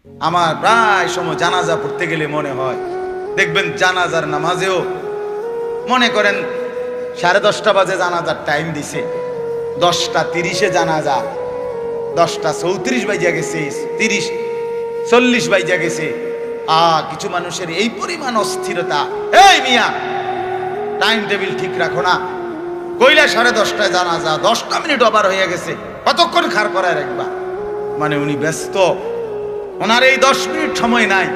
আমার প্রায় সময় জানাজা পড়তে গেলে মনে হয়, দেখবেন জানাজার নামাজেও মনে করেন 10:30 বাজে জানাজার টাইম দিছে, 10:30 জানাজা, 10:34 বাজে গেছে, 30-40 বাজে গেছে। কিছু মানুষের এই পরিমাণ অস্থিরতা। এই মিয়া, টাইম টেবিল ঠিক রাখো না, কইলা 10:30টায় জানাজা, 10টা মিনিট ওভার হয়ে গেছে, কতক্ষণ খাড় করায় রাখবা? মানে উনি ব্যস্ত, ওনার এই 10 মিনিট সময় নাই।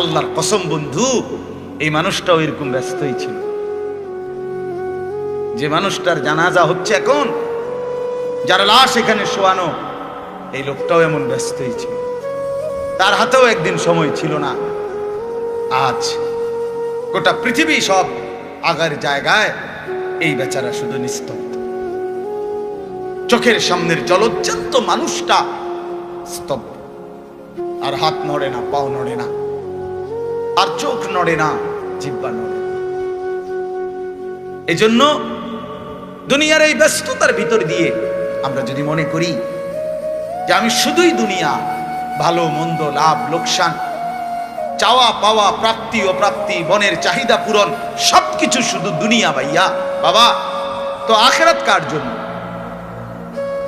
আল্লাহর কসম বন্ধু, এই মানুষটাও এরকম ব্যস্তই ছিল। যে মানুষটার জানাজা হচ্ছে এখন, যার লাশ এখানে শোয়ানো, এই লোকটাও এমন ব্যস্তই ছিল। তার হাতেও একদিন সময় ছিল না। আজ গোটা পৃথিবী সব আগার জায়গায়, এই বেচারা শুধু নিস্তব্ধ। চোখের সামনের জলজ্জান্ত মানুষটা স্তব্ধ, আর হাত নড়ে না, পাও নড়ে না, আর চোখ নড়ে না, জিহ্বা নড়ে না। এজন্য দুনিয়ার এই ব্যস্ততার ভিতর দিয়ে আমরা যদি মনে করি যে আমি শুধুই দুনিয়া, ভালো মন্দ, লাভ লোকসান, চাওয়া পাওয়া, প্রাপ্তি অপ্রাপ্তি, মনের চাহিদা পূরণ, সবকিছু শুধু দুনিয়া ভাইয়া, বাবা, তো আখিরাত কার জন্য?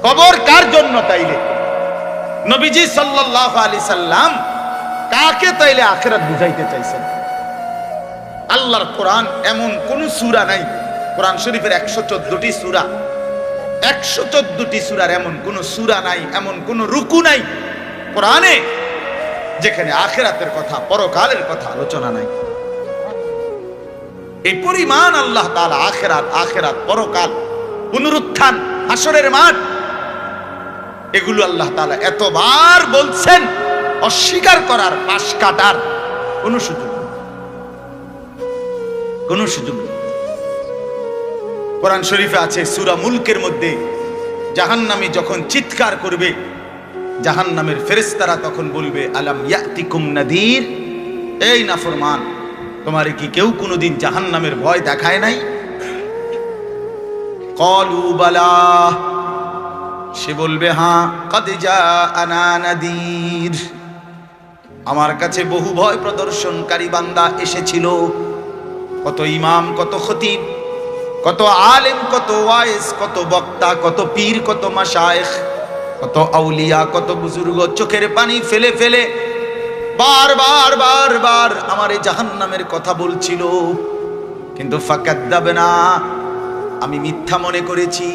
কবর কার জন্য? তাইলে নবীজি সাল্লাল্লাহু আলাইহি সাল্লাম কাকে তাইলে আখিরাত বুঝাইতে চাইছেন? আল্লাহর কোরআন এমন কোন সূরা নাই, কোরআন শরীফের 114টি সূরা, 114টি সূরার এমন কোন সূরা নাই, এমন কোন রুকু নাই কোরআনে যেখানে আখিরাতের কথা, পরকালের কথা আলোচনা নাই। এই পরিমাণ আল্লাহ তাআলা আখিরাত, আখিরাত, পরকাল, পুনরুত্থান, হাসরের মাঠ, এগুলো আল্লাহ তাআলা এতবার বলছেন, অস্বীকার করার, পাশ কাটার কোন সুযোগ নেই, কোন সুযোগ নেই। কোরআন শরীফে আছে সূরা মুলকের মধ্যে, জাহান্নামী যখন চিৎকার করবে, জাহান্নামের ফেরেশতারা তখন বলবে, আলাম ইয়াতিকুম নাদির, এই নাফরমান, তোমারে কি কেউ কোনোদিন জাহান্নামের ভয় দেখায় নাই? ক্বালু বালা, সে বলবে হ্যাঁ, কদ জাআনা নাদির, আমার কাছে বহু ভয় প্রদর্শনকারী বান্দা এসেছিল। কত ইমাম, কত খতিব, কত আলেম, কত ওয়াইজ, কত বক্তা, কত পীর, কত মাশায়েখ, কত আউলিয়া, কত বুজুর্গ চোখের পানি ফেলে ফেলে বারবার বারবার আমার এই জাহান্নামের কথা বলছিল, কিন্তু ফাকাদ্দাবনা, আমি মিথ্যা মনে করেছি।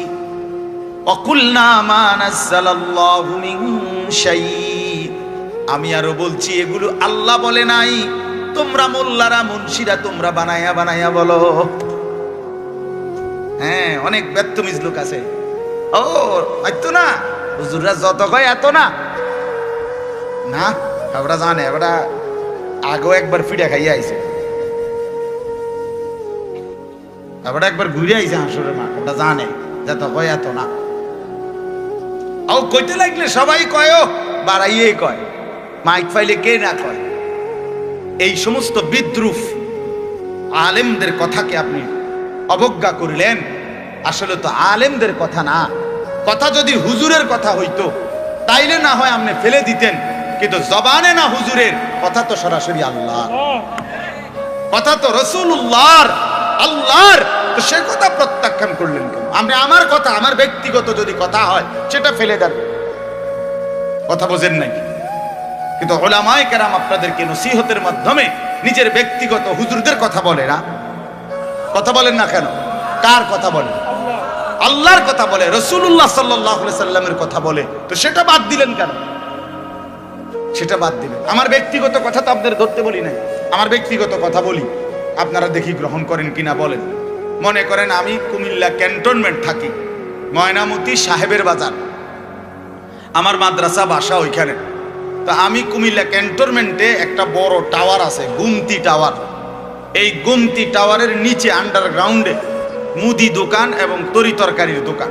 অকুলনা মা নাযালাল্লাহু মিন শাই, আমি আরো বলছি এগুলো আল্লাহ বলে নাই, তোমরা মোল্লারা, মুন্সিরা তোমরা বানায়া বানায়া বলো। হ্যাঁ, অনেক বেত্তমিজ লোক আছে, ও এত না, হুজুররা যত কয় এত না, না ওরা জানে, ওরা আগেও একবার ফিডা খাইয়া আইছে, ওরা একবার ঘুরে আইছে হাসুরের মাঠ, ওটা জানে যত কয় এত না। ও কইতে লাগলে সবাই কয়, বাড়াইয়ে কয়, মাইক ফাইলে কে না কয়। এই সমস্ত বিদ্রুপ আলেমদের কথাকে আপনি অবজ্ঞা করলেন। আসলে তো আলেমদের কথা না, কথা যদি হুজুরের কথা হইতো তাইলে না হয় আপনি ফেলে দিতেন, কিন্তু জবানে না হুজুরের কথা, তো সরাসরি আল্লাহ কথা, তো রাসূলুল্লাহর, আল্লাহর, তো সে কথা প্রত্যাখ্যান করলেন কেন? আপনি আমার কথা, আমার ব্যক্তিগত যদি কথা হয় সেটা ফেলে দেন, কথা বোঝেন নাকি? কিন্তু উলামায়ে কেরাম আপনাদেরকে নসিহতের মাধ্যমে নিজের ব্যক্তিগত হুজুরদের কথা বলে না, কথা বলেন না কেন? কার কথা বলে? আল্লাহর কথা বলে, রাসূলুল্লাহ সাল্লাল্লাহু আলাইহি সাল্লামের কথা বলে, তো সেটা বাদ দিলেন কেন? সেটা বাদ দিলেন। আমার ব্যক্তিগত কথা তো আপনাদের ধরতে বলি নাই, আমার ব্যক্তিগত কথা বলি, আপনারা দেখি গ্রহণ করেন কিনা বলেন। মনে করেন আমি কুমিল্লা ক্যান্টনমেন্ট থাকি, ময়নামতি সাহেবের বাজার, আমার মাদ্রাসা বাসা ওইখানে। তো আমি কুমিল্লা ক্যান্টনমেন্টে একটা বড় টাওয়ার আছে, গুমতি টাওয়ার। এই গুমতি টাওয়ারের নিচে আন্ডারগ্রাউন্ডে মুদি দোকান এবং তরি তরকারির দোকান।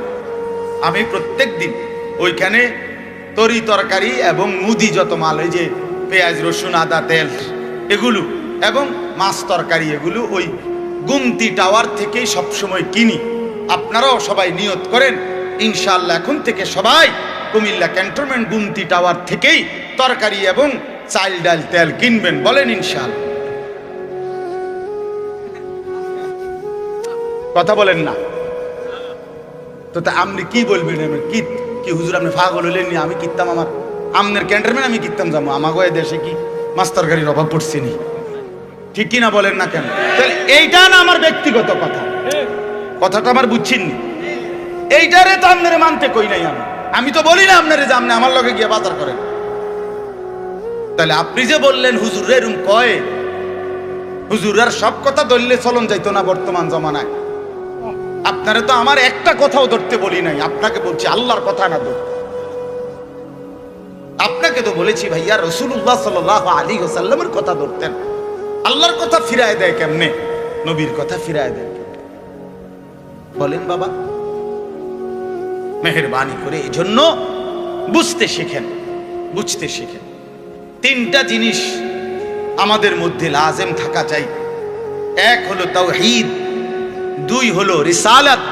আমি প্রত্যেক দিন ওইখানে তরি তরকারি এবং মুদি যত মাল, এই যে পেঁয়াজ, রসুন, আদা, তেল এগুলো এবং মাছ তরকারি, এগুলো ওই গুমতি টাওয়ার থেকেই সবসময় কিনি। আপনারাও সবাই নিয়ত করেন, ইনশাআল্লাহ এখন থেকে সবাই কুমিল্লা ক্যান্টনমেন্ট গুমতি টাওয়ার থেকেই তরকারি এবং চাল ডাল তেল কিনবেন, বলেন ইনশাআল্লাহ। কথা বলেন না তো, তা আপনি কি বলবেন? কি হুজুর আপনি পাগল হলেন? আমি কিনতাম, আমার আমনের ক্যান্টারম্যান আমি কিনতাম যাবো, আমাকে দেশে কি মাস্টার গাড়ির অভাব পড়ছে নি? ঠিক কিনা বলেন না কেন? তাহলে এইটা না আমার ব্যক্তিগত কথা, কথাটা আমার বুঝছেন নি? এইটারে তো আপনারে মানতে কই নাই আমি তো বলি না আপনারে যে আপনি আমার লগে গিয়ে বাজার করেন। তাহলে আপনি যে বললেন হুজুর এরম কয়, হুজুরার সব কথা ধরলে চলন যাইতো না বর্তমান জমানায়। আপনারে তো আমার একটা কথাও ধরতে বলি নাই, আপনাকে বলছি আল্লাহর কথা না ধর। আপনাকে তো বলেছি ভাইয়া রাসূলুল্লাহ সাল্লাল্লাহু আলাইহি ওয়াসাল্লামের কথা ধরতেন। আল্লাহর কথা ফিরায় দেয় কেমনে? নবীর কথা ফিরায় দেয় বলেন বাবা। মেহেরবানি করে এই জন্য বুঝতে শেখেন, বুঝতে শেখেন। তিনটা জিনিস আমাদের মধ্যে লাজেম থাকা চাই। এক হলো তাওহীদ, দুই হলো রিসালাত,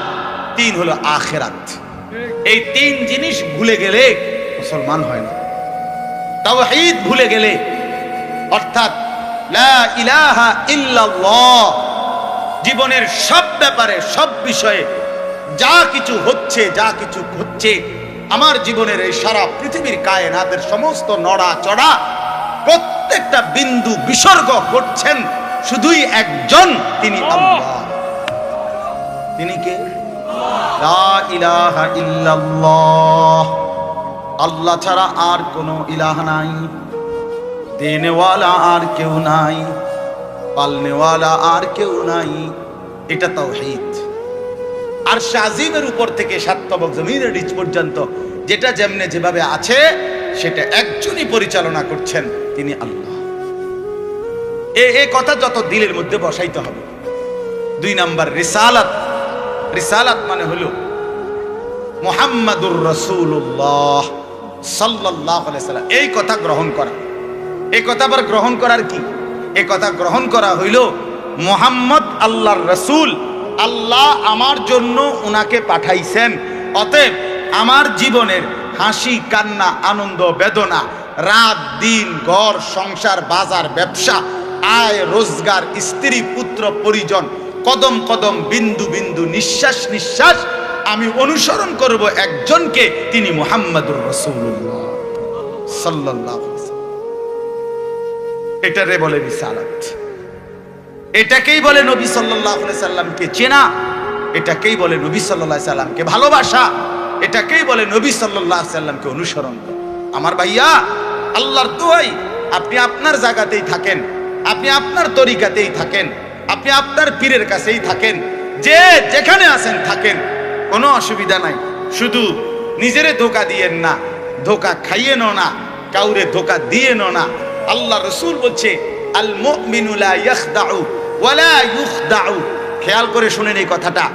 তিন হলো আখিরাত। এই তিন জিনিস ভুলে গেলে মুসলমান হয় না। তাওহীদ ভুলে গেলে, অর্থাৎ লা ইলাহা ইল্লাল্লাহ, জীবনের সব ব্যাপারে সব বিষয়ে যা কিছু হচ্ছে আমার জীবনের এই সারা পৃথিবীর কায়নাতের সমস্ত নড়া চড়া প্রত্যেকটা বিন্দু বিসর্গ করছেন শুধুই একজন, তিনি আল্লাহ। তিনি কে? লা ইলাহা ইল্লাল্লাহ, আল্লাহ ছাড়া আর কোনো ইলাহ নাই, দেনেওয়ালা আর কেউ নাই, পালনেওয়ালা আর কেউ নাই। এটা তাওহীদ। আর শাজিমের উপর থেকে সাতবক জমিনের নিচ পর্যন্ত যেটা যেমনে যেভাবে আছে সেটা একজনই পরিচালনা করছেন, তিনি আল্লাহ। এই কথা যত দিলের মধ্যে বসাইতে হবে। দুই নাম্বার রিসালাত। রিসালাত মানে হলো মুহাম্মাদুর রাসূলুল্লাহ সাল্লাল্লাহু আলাইহি সাল্লাম, এই কথা গ্রহণ করা। এই কথা আবার গ্রহণ করার কি? এই কথা গ্রহণ করা হইল মুহাম্মদ আল্লাহর রাসূল, আল্লাহ আমার জন্য উনাকে পাঠাইছেন। অতএব আমার জীবনের হাসি কান্না আনন্দ বেদনা, রাত দিন, ঘর সংসার বাজার ব্যবসা, আয় রোজগার, স্ত্রী পুত্র পরিজন, কদম কদম বিন্দু বিন্দু নিঃশ্বাস নিঃশ্বাস আমি অনুসরণ করব একজনকে, তিনি মুহাম্মাদুর রাসূলুল্লাহ সাল্লাল্লাহু আলাইহি ওয়াসাল্লাম। এটারে বলে রিসালাত। এটাকেই বলে নবী সাল্লাল্লাহু আলাইহি সাল্লামকে চেনা, এটাকেই বলে নবী সাল্লাল্লাহু আলাইহি সাল্লামকে ভালোবাসা, এটাকেই বলে নবী সাল্লাল্লাহু আলাইহি সাল্লামকে অনুসরণ করা। আমার ভাইয়া, আল্লাহর দোহাই, আপনি আপনার জায়গাতেই থাকেন, আপনি আপনার তরিকাতেই থাকেন, আপনি আপনার পীরের কাছেই থাকেন, যে যেখানে আছেন থাকেন, কোনো অসুবিধা নাই। শুধু নিজেরে ধোঁকা দিয়েন না, ধোঁকা খাইয়েনও না, কাউরে ধোঁকা দিয়েনও না। আল্লাহ রাসূল বলছে আল মুমিনু লা ইয়াখদাউ ওয়া লা ইউখদাউ। খেয়াল করে শুনেন এই কথাটা।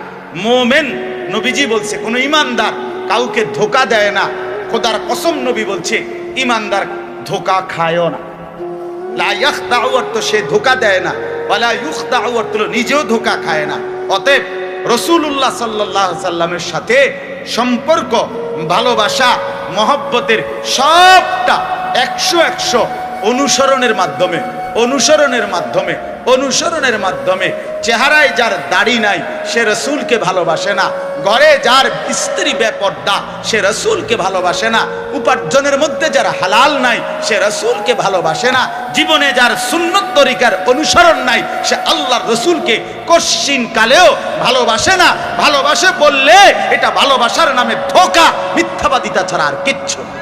মুমিন, নবীজি বলছে, কোন ইমানদার কাউকে ধোঁকা দেয় না। খোদার কসম নবী বলছে ইমানদার ধোঁকা খায়ও না। লা ইয়াখদাউ অর্থ সে ধোঁকা দেয় না, ওয়া লা ইউখদাউ অর্থ নিজেও ধোঁকা খায় না। অতএব রাসূলুল্লাহ সাল্লাল্লাহু আলাইহি সাল্লামের সাথে সম্পর্ক, ভালোবাসা, মহব্বতের সবটা 100 অনুসরণের মাধ্যমে, অনুসরণের মাধ্যমে, অনুসরণের মাধ্যমে। চেহারায় যার দাড়ি নাই সে রাসূলকে ভালোবাসে না, ঘরে যার স্ত্রী বেপর্দা সে রাসূলকে ভালোবাসে না, উপার্জনের মধ্যে যার হালাল নাই সে রাসূলকে ভালোবাসে না, জীবনে যার সুন্নত তরিকার অনুসরণ নাই সে আল্লাহর রাসূলকে কশিন কালেও ভালোবাসে না। ভালোবাসে বললে এটা ভালোবাসার নামে ধোঁকা, মিথ্যাবাদিতা ছাড়া আর কিচ্ছু না।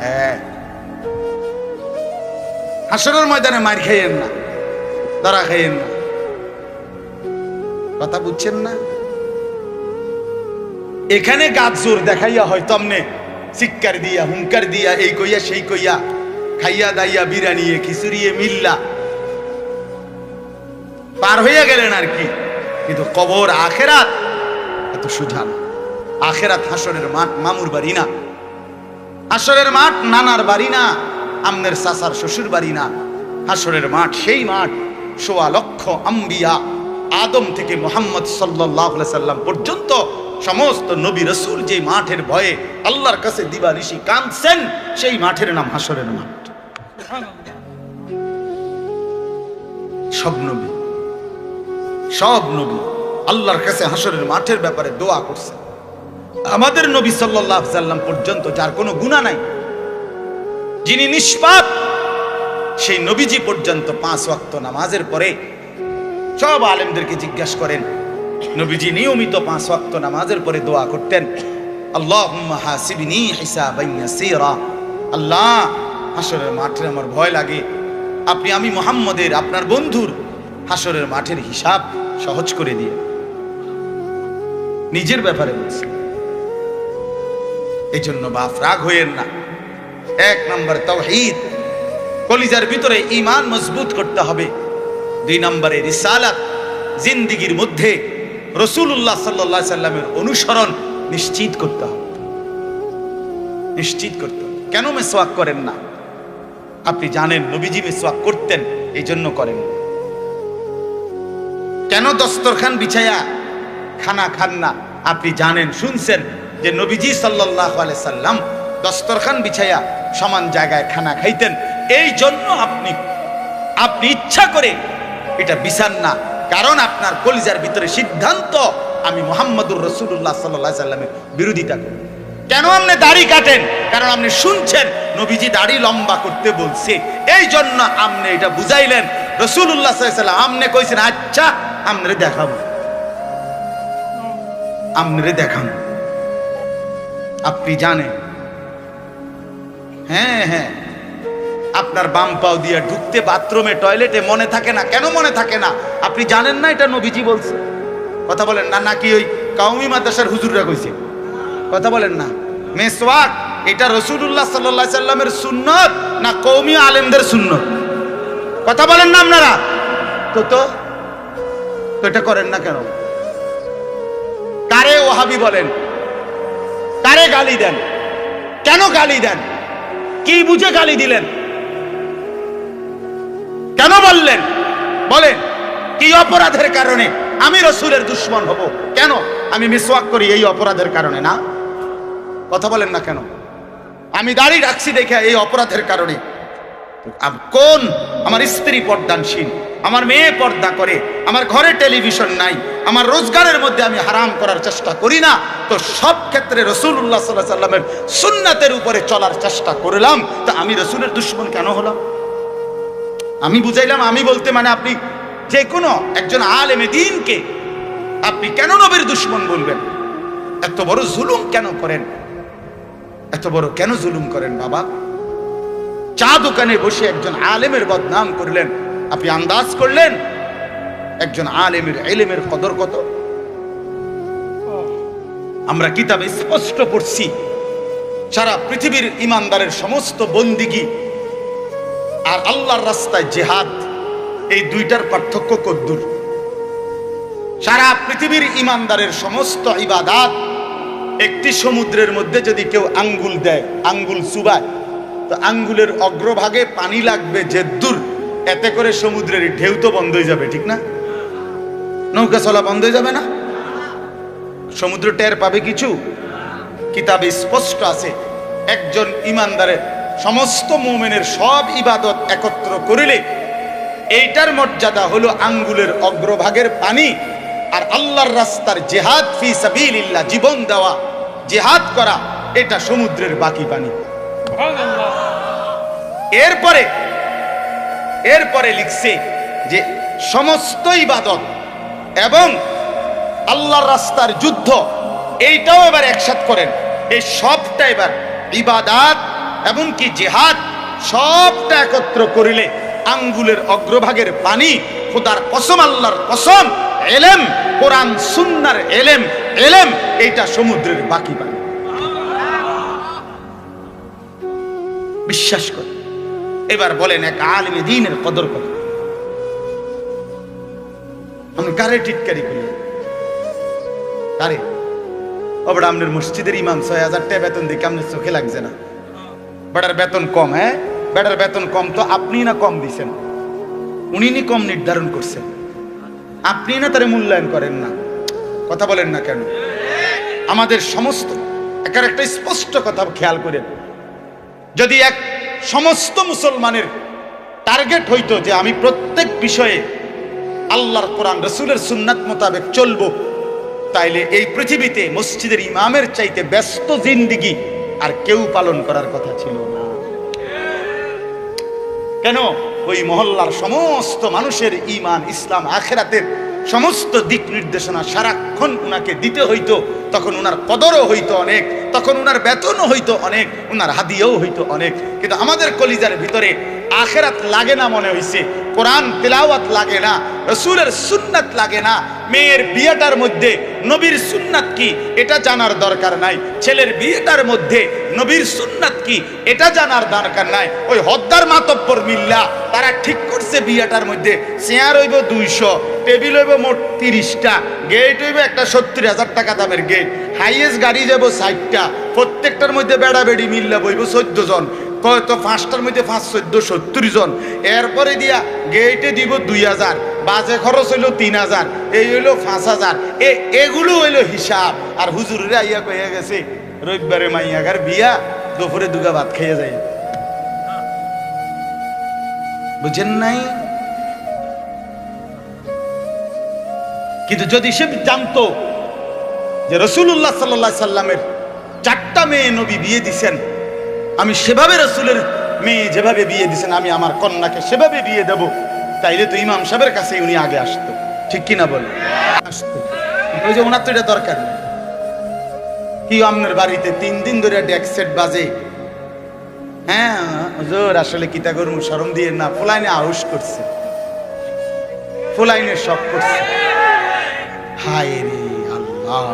হ্যাঁ, হাসরের ময়দানে মার খাইয়েন না, ধরা খাইয়েন না। কথা বুঝছেন না? এখানে গাছ জোর দেখাইয়া হয় তমনে চিৎকার দিয়া, হুঙ্কার দিয়া, এই কইয়া সেই কইয়া, খাইয়া দাইয়া বিরানিয়ে খিচুড়িয়ে মিল্লা পার হইয়া গেলেন আর কি। কিন্তু কবর আখেরাত এত সুঝান। আখেরাত হাসরের মাঠ মামুর বাড়ি না, হাসরের মাঠ নানার বাড়ি না, আমনের চাচার শ্বশুর বাড়ি না। হাসরের মাঠ সেই মাঠ ১৬ লক্ষ আম্বিয়া, আদম থেকে মুহাম্মদ সাল্লাল্লাহু আলাইহি সাল্লাম পর্যন্ত সমস্ত নবী রাসূল যে মাঠের ভয়ে আল্লাহর কাছে দিবানিশি কাঁদছেন, সেই মাঠের নাম হাসরের মাঠ। সব নবী সব নবী আল্লাহর কাছে হাসরের মাঠের ব্যাপারে দোয়া করছে। আমাদের নবী সাল্লাল্লাহু আলাইহি ওয়াসাল্লাম পর্যন্ত যার কোনো গুনাহ নাই, যিনি নিষ্পাপ, সেই নবীজি পর্যন্ত 5 ওয়াক্ত নামাজের পরে সব আলেমদেরকে জিজ্ঞাসা করেন, নবীজি নিয়মিত 5 ওয়াক্ত নামাজের পরে দোয়া করতেন, আল্লাহুম্মা হাসিবনি হিসাবান ইয়াসীরা। আল্লাহ, হাসরের মাঠে আমার ভয় লাগে, আপনি আমি মুহাম্মদের আপনার বন্ধুর হাসরের মাঠের হিসাব সহজ করে দিয়ে। নিজের ব্যাপারে বলছি। এই জন্য বাপ রাগ হইয়েন না। 1 নম্বর তাওহীদ, কলিজার ভিতরে ঈমান মজবুত করতে হবে। 2 নম্বরে রিসালাত, জিন্দেগীর মধ্যে রাসূলুল্লাহ সাল্লাল্লাহু আলাইহি সাল্লামের অনুসরণ নিশ্চিত করতে হবে। নিশ্চিত করতে হবে। কেন মিসওয়াক করেন না? আপনি জানেন নবীজি মিসওয়াক করতেন, এই জন্য করেন। কেন দস্তরখান বিছায়া খানা খান না? আপনি জানেন, শুনছেন যে নবীজি সাল্লাল্লাহু আলাইহি সাল্লাম দস্তরখান বিছায়া সমান জায়গায় খানা খাইতেন, এই জন্য আপনি ইচ্ছা করে এটা বিছান না। কারণ আপনার কলিজার ভিতরে সিদ্ধান্ত, আমি মুহাম্মদুর রাসূলুল্লাহ সাল্লাল্লাহু আলাইহি সাল্লামের বিরোধিতা করি। কেন আপনি দাড়ি কাটেন? কারণ আপনি শুনছেন নবীজি দাড়ি লম্বা করতে বলছে, এই জন্য আপনি এটা বুঝাইলেন। রাসূলুল্লাহ সাল্লাল্লাহু আলাইহি সাল্লাম আপনি কইছেন, আচ্ছা আমনে দেখাবো, আমনে দেখাবো। আপনি জানেন, হ্যাঁ হ্যাঁ, আপনার বাম পাও দিয়ে ঢুকতে বাথরুমে টয়লেটে মনে থাকে না। কেন মনে থাকে না? আপনি জানেন না এটা নবীজি বলছে। কথা বলেন না, নাকি ওই কওমি মাদ্রাসার হুজুররা কইছে? কথা বলেন না। মিসওয়াক এটা রাসূলুল্লাহ সাল্লাল্লাহু আলাইহি সাল্লামের সুন্নাত না কওমি আলেমদের সুন্নাত? কথা বলেন না আপনারা। তো এটা করেন না কেন? কারে ওয়াহাবি বলেন? কারে গালি দেন? কেন গালি দেন? কি বুঝে গালি দিলেন? কেন বললেন? বলেন, কি অপরাধের কারণে আমি রাসূলের দুশমন হব? কেন? আমি মিসওয়াক করি এই অপরাধের কারণে না? কথা বলেন না কেন? আমি দাড়ি রাখছি দেখে এই অপরাধের কারণে? কোন আমার স্ত্রী পর্দানশীল, আমার মেয়ে পর্দা করে, আমার ঘরে টেলিভিশন নাই, আমার রোজগারের মধ্যে আমি হারাম করার চেষ্টা করি না, তো সব ক্ষেত্রে রাসূলুল্লাহ সাল্লাল্লাহু আলাইহি সাল্লামের সুন্নাতের উপরে চলার চেষ্টা করলাম, তা আমি রাসূলের দুশমন কেন হলাম? আমি বুঝাইলাম, আমি বলতে মানে আপনি যে কোনো একজন আলেমে দ্বীনকে আপনি কেন নবীর দুশমন বলবেন? এত বড় জুলুম কেন করেন? এত বড় কেন জুলুম করেন বাবা? চা দোকানে বসে একজন আলেমের বদনাম করলেন, আপনি আন্দাজ করলেন একজন আলেমের ইলমের কদর কত? আমরা কিতাবে স্পষ্ট পড়ছি, সারা পৃথিবীর ইমানদারের সমস্ত বন্দিগি আর আল্লাহর রাস্তায় জিহাদ, এই দুইটার পার্থক্য কদ্দুর? সারা পৃথিবীর ইমানদারের সমস্ত ইবাদাত, একটি সমুদ্রের মধ্যে যদি কেউ আঙ্গুল দেয়, আঙ্গুল চুবায়, তো আঙ্গুলের অগ্রভাগে পানি লাগবে যে দূর, এতে করে সমুদ্রের ঢেউ তো বন্ধ হয়ে যাবে, ঠিক না? নৌকা চলা বন্ধ হয়ে যাবে না? সমুদ্র টের পাবে কিছু? কিতাবে স্পষ্ট আছে, একজন ইমানদারের সমস্ত মুমিনের সব ইবাদত একত্র করিলে এইটার মর্যাদা হলো আঙ্গুলের অগ্রভাগের পানি। আর আল্লাহর রাস্তার জিহাদ ফি সাবিলিল্লাহ, জীবন দেওয়া, জিহাদ করা, এটা সমুদ্রের বাকি পানি। এরপরে লিখছে যে সমস্ত ইবাদত এবং আল্লাহর রাস্তার যুদ্ধ, এইটাও এবার একসাথ করেন। এই সবটা এবার ইবাদাত এমনকি জিহাদ সবটা একত্র করিলে আঙ্গুলের অগ্রভাগের পানি, খোদার কসম, আল্লাহর কসম, এলেম, কোরআন সুন্নাহর এলেম, এইটা সমুদ্রের বাকি পানি। বিশ্বাস করে এবার বলেন, এক আলেমে দ্বীনের কদর কত? আমি কারে টিটকারি করি? কারে? ওবড়া আপনার মসজিদের ইমাম ৬০০০ টাকা বেতন দিয়ে আপনার চোখে লাগছে না? বেটার বেতন কম। হ্যাঁ, বেটার বেতন কম তো আপনি না কম দিছেন, উনি নি কম নির্ধারণ করছেন, আপনি না তারে মূল্যায়ন করেন না। কথা বলেন না কেন? আমাদের সমস্ত একটা স্পষ্ট কথা খেয়াল করেন, যদি এক সমস্ত মুসলমানের টার্গেট হইতো যে আমি প্রত্যেক বিষয়ে আল্লাহর কোরআন রসুলের সুন্নাত মোতাবেক চলবো, তাইলে এই পৃথিবীতে মসজিদের ইমামের চাইতে ব্যস্ত জিন্দিগি আর কেউ পালন করার কথা ছিল না। কেন? ওই মহল্লার সমস্ত মানুষের ঈমান, ইসলাম, আখিরাতের সমস্ত দিক নির্দেশনা সারাক্ষণ উনাকে দিতে হইতো। তখন উনার কদরও হইতো অনেক, তখন উনার বেতনও হইতো অনেক, উনার হাদিয়াও হইতো অনেক। কিন্তু আমাদের কলিজার ভিতরে আখিরাত লাগে না মনে হইছে, কোরআন তেলাওয়াত লাগে না, রাসূলের সুন্নাত লাগে না। মেয়ের বিয়েটার মধ্যে নবীর সুন্নাত কি এটা জানার দরকার নাই, ছেলের বিয়েটার মধ্যে নবীর সুন্নাত কি এটা জানার দরকার নাই। ওই হদ্দার মাতব্বর মিল্লা তারা ঠিক করছে বিয়েটার মধ্যে চেয়ার হইব 200, টেবিল হইব মোট 30টা, গেট হইব একটা 70,000 টাকা দামের গেট, হাইয়েস্ট গাড়ি যাব 60টা, প্রত্যেকটার মধ্যে বেড়া বেড়ি মিল্লা বইব 14 জন, কয়তো 5টার মধ্যে 5, 14, 70 জন। এরপরে দিয়া গেটে দিব 2000, বাজে খরচ হইল 3000, এই হইল 5000। এগুলো হইল হিসাব। আর হুজুরেরা আইয়া কইয়া গেছে রবিবারে মাইয়াগার বিয়া, দুপুরে দুগা ভাত খাইয়া যায়। বুঝেন নাই? কিন্তু যদি সে জানতো যে রাসূলুল্লাহ সাল্লাল্লাহু আলাইহি সাল্লামের 4টা মেয়ে নবী বিয়ে দিছেন, আমি সেভাবে রাসূলের মেয়ে যেভাবে বিয়ে দিছেন আমি আমার কন্যাকে সেভাবে বিয়ে দেব, তাইলে তো ইমাম সাহেবের কাছে উনি আগে আসতো। ঠিক কিনা বলে? আসতো। ওই যে ওনার তো এটা দরকার নেই। কি আপনার বাড়িতে 3 দিন ধরে ডেক সেট বাজে, হ্যাঁ হুজুর আসলে কিতা করুন, শরম দিয়ে না, ফুলাইনে আউশ করছে, ফুলাইনের শখ করছে। হায় রে আল্লাহ,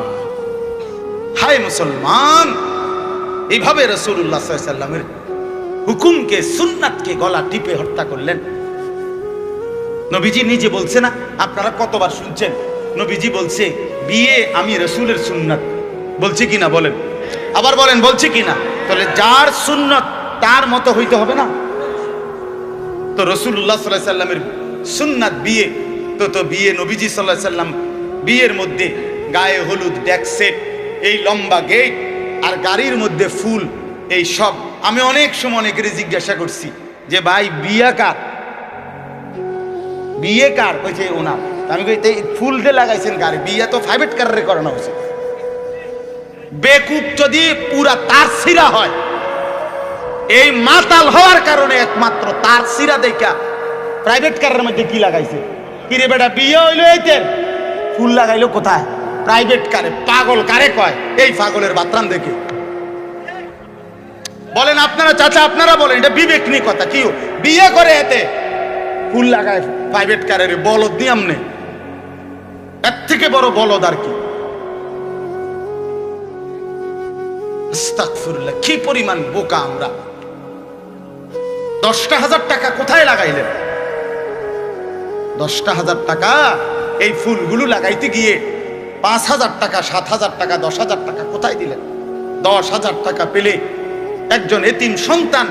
হায় মুসলমান! এইভাবে রাসূলুল্লাহ সাল্লাল্লাহু আলাইহি সাল্লামের হুকুমকে, সুন্নাতকে গলা টিপে হত্যা করলেন। নবীজি নিজে বলছে না, আপনারা কতবার শুনছেন, নবীজি বলছে বিয়ে আমি রাসূলের সুন্নাত, বলছে কিনা বলেন? আবার বলেন বলছে কিনা? তাহলে যার সুন্নাত তার মতো হইতে হবে না? তো রাসূলুল্লাহ সাল্লাল্লাহু আলাইহি সাল্লামের সুন্নাত বিয়ে, তো বিয়ে নবীজি সাল্লাল্লাহু আলাইহি সাল্লাম বিয়ের মধ্যে গায়ে হলুদ, ডেক সেট, এই লম্বা গেট আর গাড়ির মধ্যে ফুল, এই সব। আমি অনেক সময় অনেকের জিজ্ঞাসা করছি যে ভাই বিয়ে কার, বিয়ে কার? কইছে ওনার। আমি কই ফুল দিয়ে লাগাইছেন গাড়ি, বিয়ে তো প্রাইভেট কারে করানো হয়েছে। বেকুব যদি পুরা তার সিরা হয়, এই মাতাল হওয়ার কারণে একমাত্র তার সিরা দেখা প্রাইভেট কারের মধ্যে কি লাগাইছে। কিরে বেটা বিয়ে হইলো এইতের, ফুল লাগাইলো কোথায়? প্রাইভেট কারে। পাগল কারে কয়? এই পাগলের বাতরান দেখে। বলেন আপনারা, চাচা আপনারা বলেন, এটা বিবেক নিয়ে কথা। কি বিয়ে করে এতে ফুল লাগায় প্রাইভেট কারের? বলদ দিয়ে আমনে, এর থেকে বড় বলদ আর কি? আস্তাগফিরুল্লাহ, কি পরিমাণ বোকা আমরা! 10,000 টাকা কোথায় লাগাইলেন? 10,000 টাকা এই ফুলগুলো লাগাইতে গিয়ে 5,000 টাকা, 7,000 টাকা, 10,000 টাকা কোথায় দিলেন? 10,000 টাকা পেলে একজন এতিম সন্তান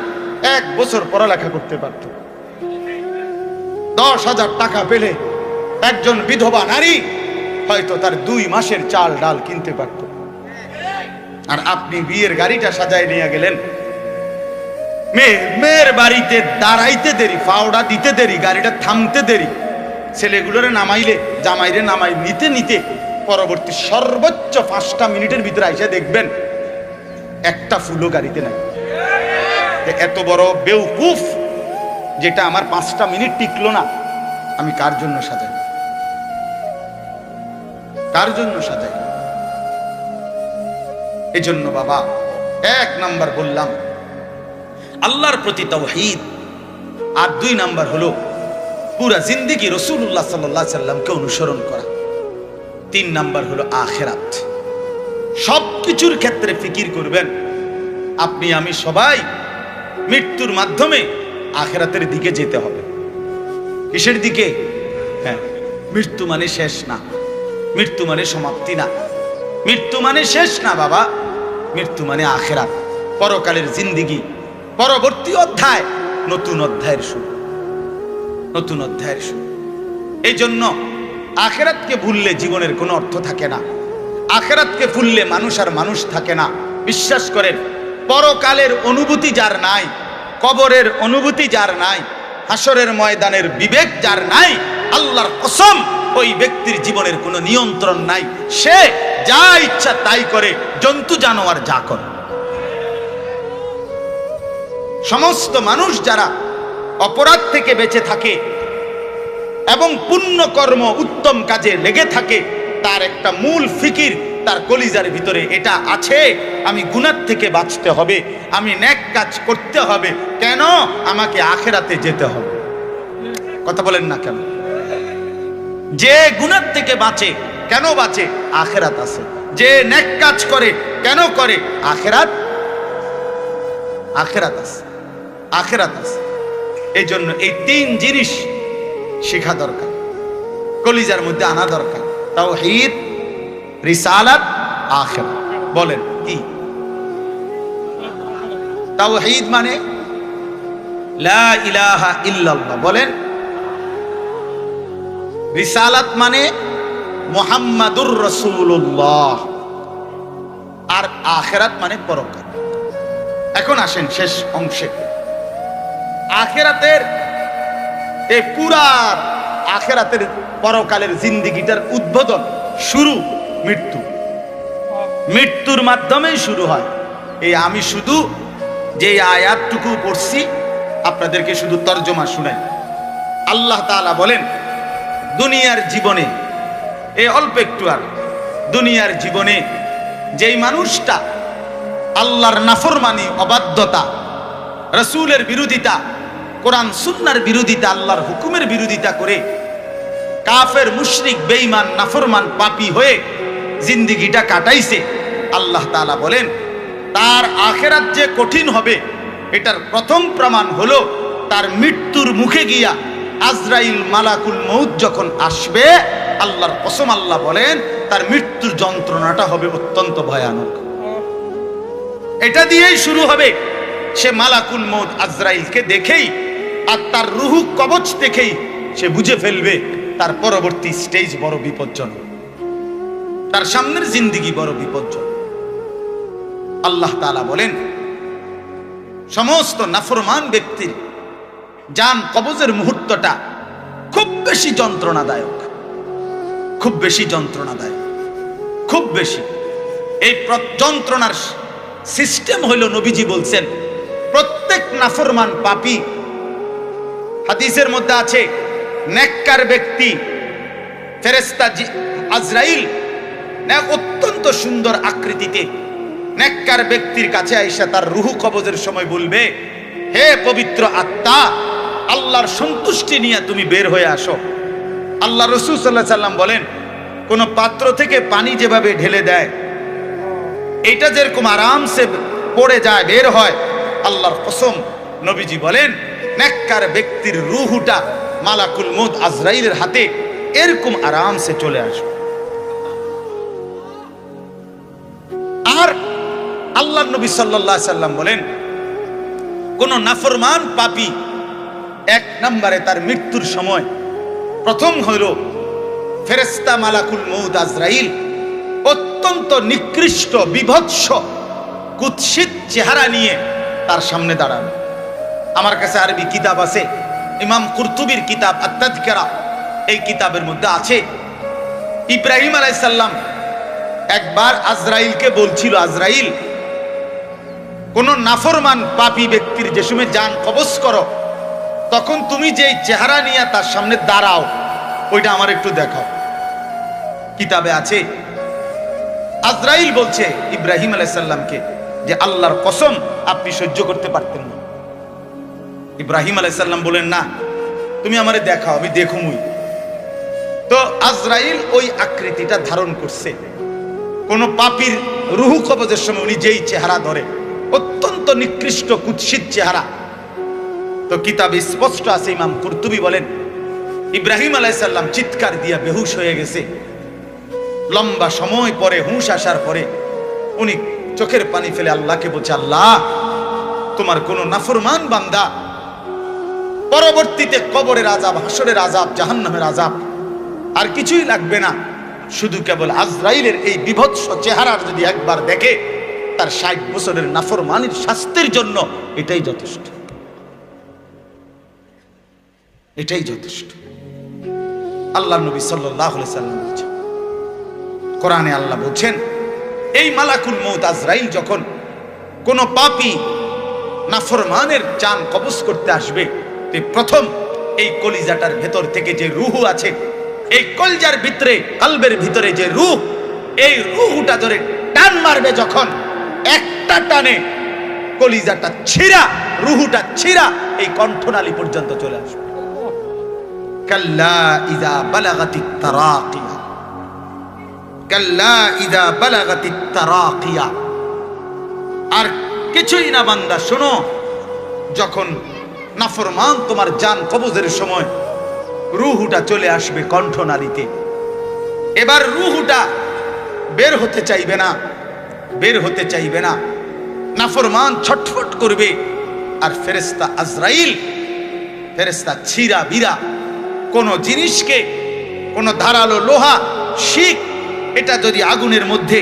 1 বছর পড়ালেখা করতে পারত। 10,000 টাকা পেলে একজন বিধবা নারী হয়তো তার 2 মাসের চাল ডাল কিনতে পারত। আর আপনি বিয়ের গাড়িটা সাজায় নিয়ে গেলেন, মেয়ের বাড়িতে দাঁড়াইতে দেরি, ফাওড়া দিতে দেরি, গাড়িটা থামতে দেরি, ছেলেগুলোরে নামাইলে জামাইরে নামাই নিতে নিতে পরবর্তী সর্বোচ্চ 5টা মিনিটের ভিতরে আইসা দেখবেন একটা ফুলও গাড়িতে নাই। এত বড় বেউকুফ যেটা আমার 5টা মিনিট টিকলো না, আমি কার জন্য সাজাই? কার জন্য সাজাই? এজন্য বাবা 1 নাম্বার বললাম আল্লাহর প্রতি তাওহীদ, আর 2 নাম্বার হলো পুরা জিন্দেগি রাসূলুল্লাহ সাল্লাল্লাহু আলাইহি সাল্লামকে অনুসরণ করা। 3 নাম্বার হলো আখিরাত। সবকিছুর ক্ষেত্রে ফিকির করবেন। আপনি আমি সবাই মৃত্যুর মাধ্যমে আখিরাতের দিকে যেতে হবে। কিসের দিকে? হ্যাঁ, মৃত্যু মানে শেষ না, মৃত্যু মানে সমাপ্তি না, মৃত্যু মানে শেষ না বাবা। মৃত্যু মানে আখিরাত, পরকালের জিন্দেগি, পরবর্তী অধ্যায়, নতুন অধ্যায়ের শুরু, নতুন অধ্যায়ের শুরু। এই জন্য আখিরাতকে ভুললে জীবনের কোনো অর্থ থাকে না। আখিরাতকে ভুললে মানুষ আর মানুষ থাকে না। বিশ্বাস করেন, পরকালের অনুভূতি যার নাই, কবরের অনুভূতি যার নাই, হাসরের ময়দানের বিবেক যার নাই, আল্লাহর কসম ওই ব্যক্তির জীবনের কোনো নিয়ন্ত্রণ নাই। সে যা ইচ্ছা তাই করে, জন্তু জানোয়ার যা করে। সমস্ত মানুষ যারা অপরাধ থেকে বেঁচে থাকে এবং পুণ্য কর্ম উত্তম কাজে লেগে থাকে, তার একটা মূল ফিকির তার কলিজার ভিতরে এটা আছে, আমি গুনাহ থেকে বাঁচতে হবে, আমি নেক কাজ করতে হবে। কেন? আমাকে আখিরাতে যেতে হবে। কথা বলেন না কেন? যে গুনাহ থেকে বাঁচে, কেন বাঁচে? আখিরাত আছে। যে নেক কাজ করে, কেন করে? আখিরাত আছে, আখিরাত আছে। এই জন্য এই তিন জিনিস শেখা দরকার, কলিজার মধ্যে আনা দরকার। তাওহীদ, রিসালাত, আখিরাত। বলেন কি? তাওহীদ মানে লা ইলাহা ইল্লাল্লাহ। বলেন। রিসালাত মানে মুহাম্মাদুর রাসূলুল্লাহ। আর আখিরাত মানে পরকাল। এখন আসেন শেষ অংশে। আখিরাতের এই পুরা আখিরাতের পরকালের জিন্দেগিটার উদ্বোধন, শুরু মৃত্যু। মৃত্যুর মাধ্যমেই শুরু হয়। এই আমি শুধু যে আয়াতটুকু পড়ছি আপনাদেরকে শুধু তর্জমা শুনাই। আল্লাহ তাআলা বলেন, দুনিয়ার জীবনে এই অল্প একটু আর দুনিয়ার জীবনে যেই মানুষটা আল্লাহর নাফরমানি, অবাধ্যতা, রাসূলের বিরোধিতা, কোরআন সুন্নাহর বিরোধিতা, আল্লাহর হুকুমের বিরোধিতা করে কাফের, মুশরিক, বেঈমান, নাফরমান, পাপী হয়ে জিন্দেগিটা কাটাইছে, আল্লাহ তাআলা বলেন তার আখিরাত যে কঠিন হবে এটার প্রথম প্রমাণ হলো তার মৃত্যুর মুখে গিয়া আজরাইল, মালাকুল মউত যখন আসবে, আল্লাহর কসম আল্লাহ বলেন তার মৃত্যুর যন্ত্রণাটা হবে অত্যন্ত ভয়ানক। এটা দিয়েই শুরু হবে। সে মালাকুল মউত আজরাইলকে দেখেই আর তার রুহু কবচ দেখেই সে বুঝে ফেলবে তার পরবর্তী স্টেজ বড় বিপজ্জনক, তার সামনের জিন্দেগি বড় বিপজ্জনক। আল্লাহ তাআলা বলেন সমস্ত নাফরমান ব্যক্তির জান কবজের মুহূর্তটা খুব বেশি যন্ত্রণাদায়ক, খুব বেশি যন্ত্রণাদায়ক, খুব বেশি। এই যন্ত্রণার সিস্টেম হইল, নবীজি বলছেন প্রত্যেক নাফরমান পাপী, হাদিসের মধ্যে আছে নেককার ব্যক্তি ফেরেশতা আজরাইল অত্যন্ত সুন্দর আকৃতিতে নেককার ব্যক্তির কাছে আইসা তার রুহু কবজের সময় বলবে, হে পবিত্র আত্মা, আল্লাহর সন্তুষ্টি নিয়ে তুমি বের হয়ে আসো। আল্লাহ রাসূল সাল্লাল্লাহু আলাইহি সাল্লাম বলেন কোন পাত্র থেকে পানি যেভাবে ঢেলে দেয় এটা যেরকম আরামসে পড়ে যায়, বের হয়, আল্লাহর কসম নবীজি বলেন নেককার ব্যক্তির রূহটা মালাকুল মউত আজরাইলের হাতে এরকম আরামসে চলে আসবে। আর আল্লাহর নবী সাল্লাল্লাহু আলাইহি সাল্লাম বলেন কোন নাফরমান পাপী এক নম্বরে তার মৃত্যুর সময় প্রথম হইল ফেরেশতা মালাকুল মউত আজরাইল অত্যন্ত নিকৃষ্ট, বিভৎস, কুৎসিত চেহারা নিয়ে তার সামনে দাঁড়ানো। আমার কাছে আরবি কিতাব আছে, ইমাম কুরতুবির কিতাব আত-তাযকিরা, এই কিতাবের মধ্যে আছে ইব্রাহিম আলাইহিস সালাম একবার আজরাইলকে বলছিল, আজরাইল কোন নাফরমান পাপী ব্যক্তির যে সময় জান কবজ করো তখন তুমি যেই চেহারা নিয়ে তার সামনে দাঁড়াও ওইটা আমার একটু দেখাও। কিতাবে আছে আজরাইল বলছে ইব্রাহিম আলাইহিস সালামকে যে আল্লাহর কসম আপনি সহ্য করতে পারতেন না। ইব্রাহিম আলাইহিস সালাম বলেন না, তুমি আমারে দেখাও, আমি দেখুমই। তো আজরাইল ওই আকৃতিটা ধারণ করছে। কোন পাপীর রুহু কবজের সময় উনি যেই চেহারা ধরে অত্যন্ত নিকৃষ্ট, কুৎসিত চেহারা। তো কিতাবে স্পষ্ট আছে, ইমাম কুরতুবী বলেন ইব্রাহিম আলাইহিস সালাম চিৎকার দিয়া বেহুশ হয়ে গেছে। লম্বা সময় পরে হুঁশ আসার পরে উনি চোখের পানি ফেলে আল্লাহকে বলছে, আল্লাহ তোমার কোন নাফরমান বান্দা পরবর্তীতে কবরের আযাব, হাসরের আযাব, জাহান্নামের আযাব আর কিছুই লাগবে না, শুধু কেবল আজরাইলের এই বিভৎস চেহারার যদি একবার দেখে তার 60 বছরের নাফরমানির শাস্তির জন্য এটাই যথেষ্ট। এটাই যথেষ্ট। আল্লাহ নবী সাল্লাল্লাহু আলাইহি সাল্লাম বলেছেন, কোরআনে আল্লাহ বলছেন, এই মালাকুল মউত আজরাইল যখন কোন পাপী নাফরমানের জান কবজ করতে আসবে, তো প্রথম এই কলিজাটার ভেতর থেকে যে রূহ আছে, এই কলজার ভিতরে, কলবের ভিতরে যে রূহ, এই রূহটা ধরে টান মারবে যখন, একটা টানে কলিজাটা ছিঁড়া, রূহটা ছিঁড়া এই কণ্ঠনালী পর্যন্ত চলে আসবে। কাল্লা ইযা বালাগাতিত তারাকিয়া, কাল্লা ইযা বালাগাতিত তারাকিয়া। আর কিছুই না বান্দা, শোনো, যখন নাফরমান তোমার জান কবজের সময় রূহটা চলে আসবে কণ্ঠনালীতে, এবার রূহটা বের হতে চাইবে না, বের হতে চাইবে না, নাফরমান ছটফট করবে। আর ফেরেশতা আজরাইল, ফেরেশতা ছিঁড়া বিরা কোন জিনিসকে, কোন ধারালো লোহা, শিক, এটা যদি আগুনের মধ্যে,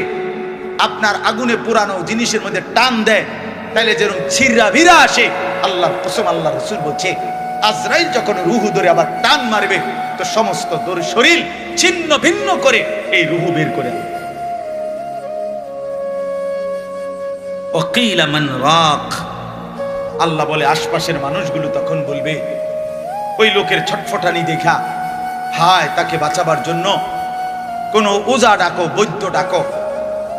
আপনার আগুনে পুরানো জিনিসের মধ্যে টান দেয়, তাহলে যেরকম ছিঁড়া বিরা আসে, আল্লাহর কসম, আল্লাহ রাসূল বলছে, আজরাইল যখন রূহ ধরে আবার টান মারবে, তো সমস্ত শরীর ছিন্ন ভিন্ন করে এই রূহ বের করে আনবে। ওয়াকিলা মান রাক, আল্লাহ বলে আশপাশের মানুষগুলো তখন বলবে, ওই লোকের ছটফটানি দেখা, হায়, তাকে বাঁচাবার জন্য কোন ওজা ডাকো, বৈদ্য ডাকো,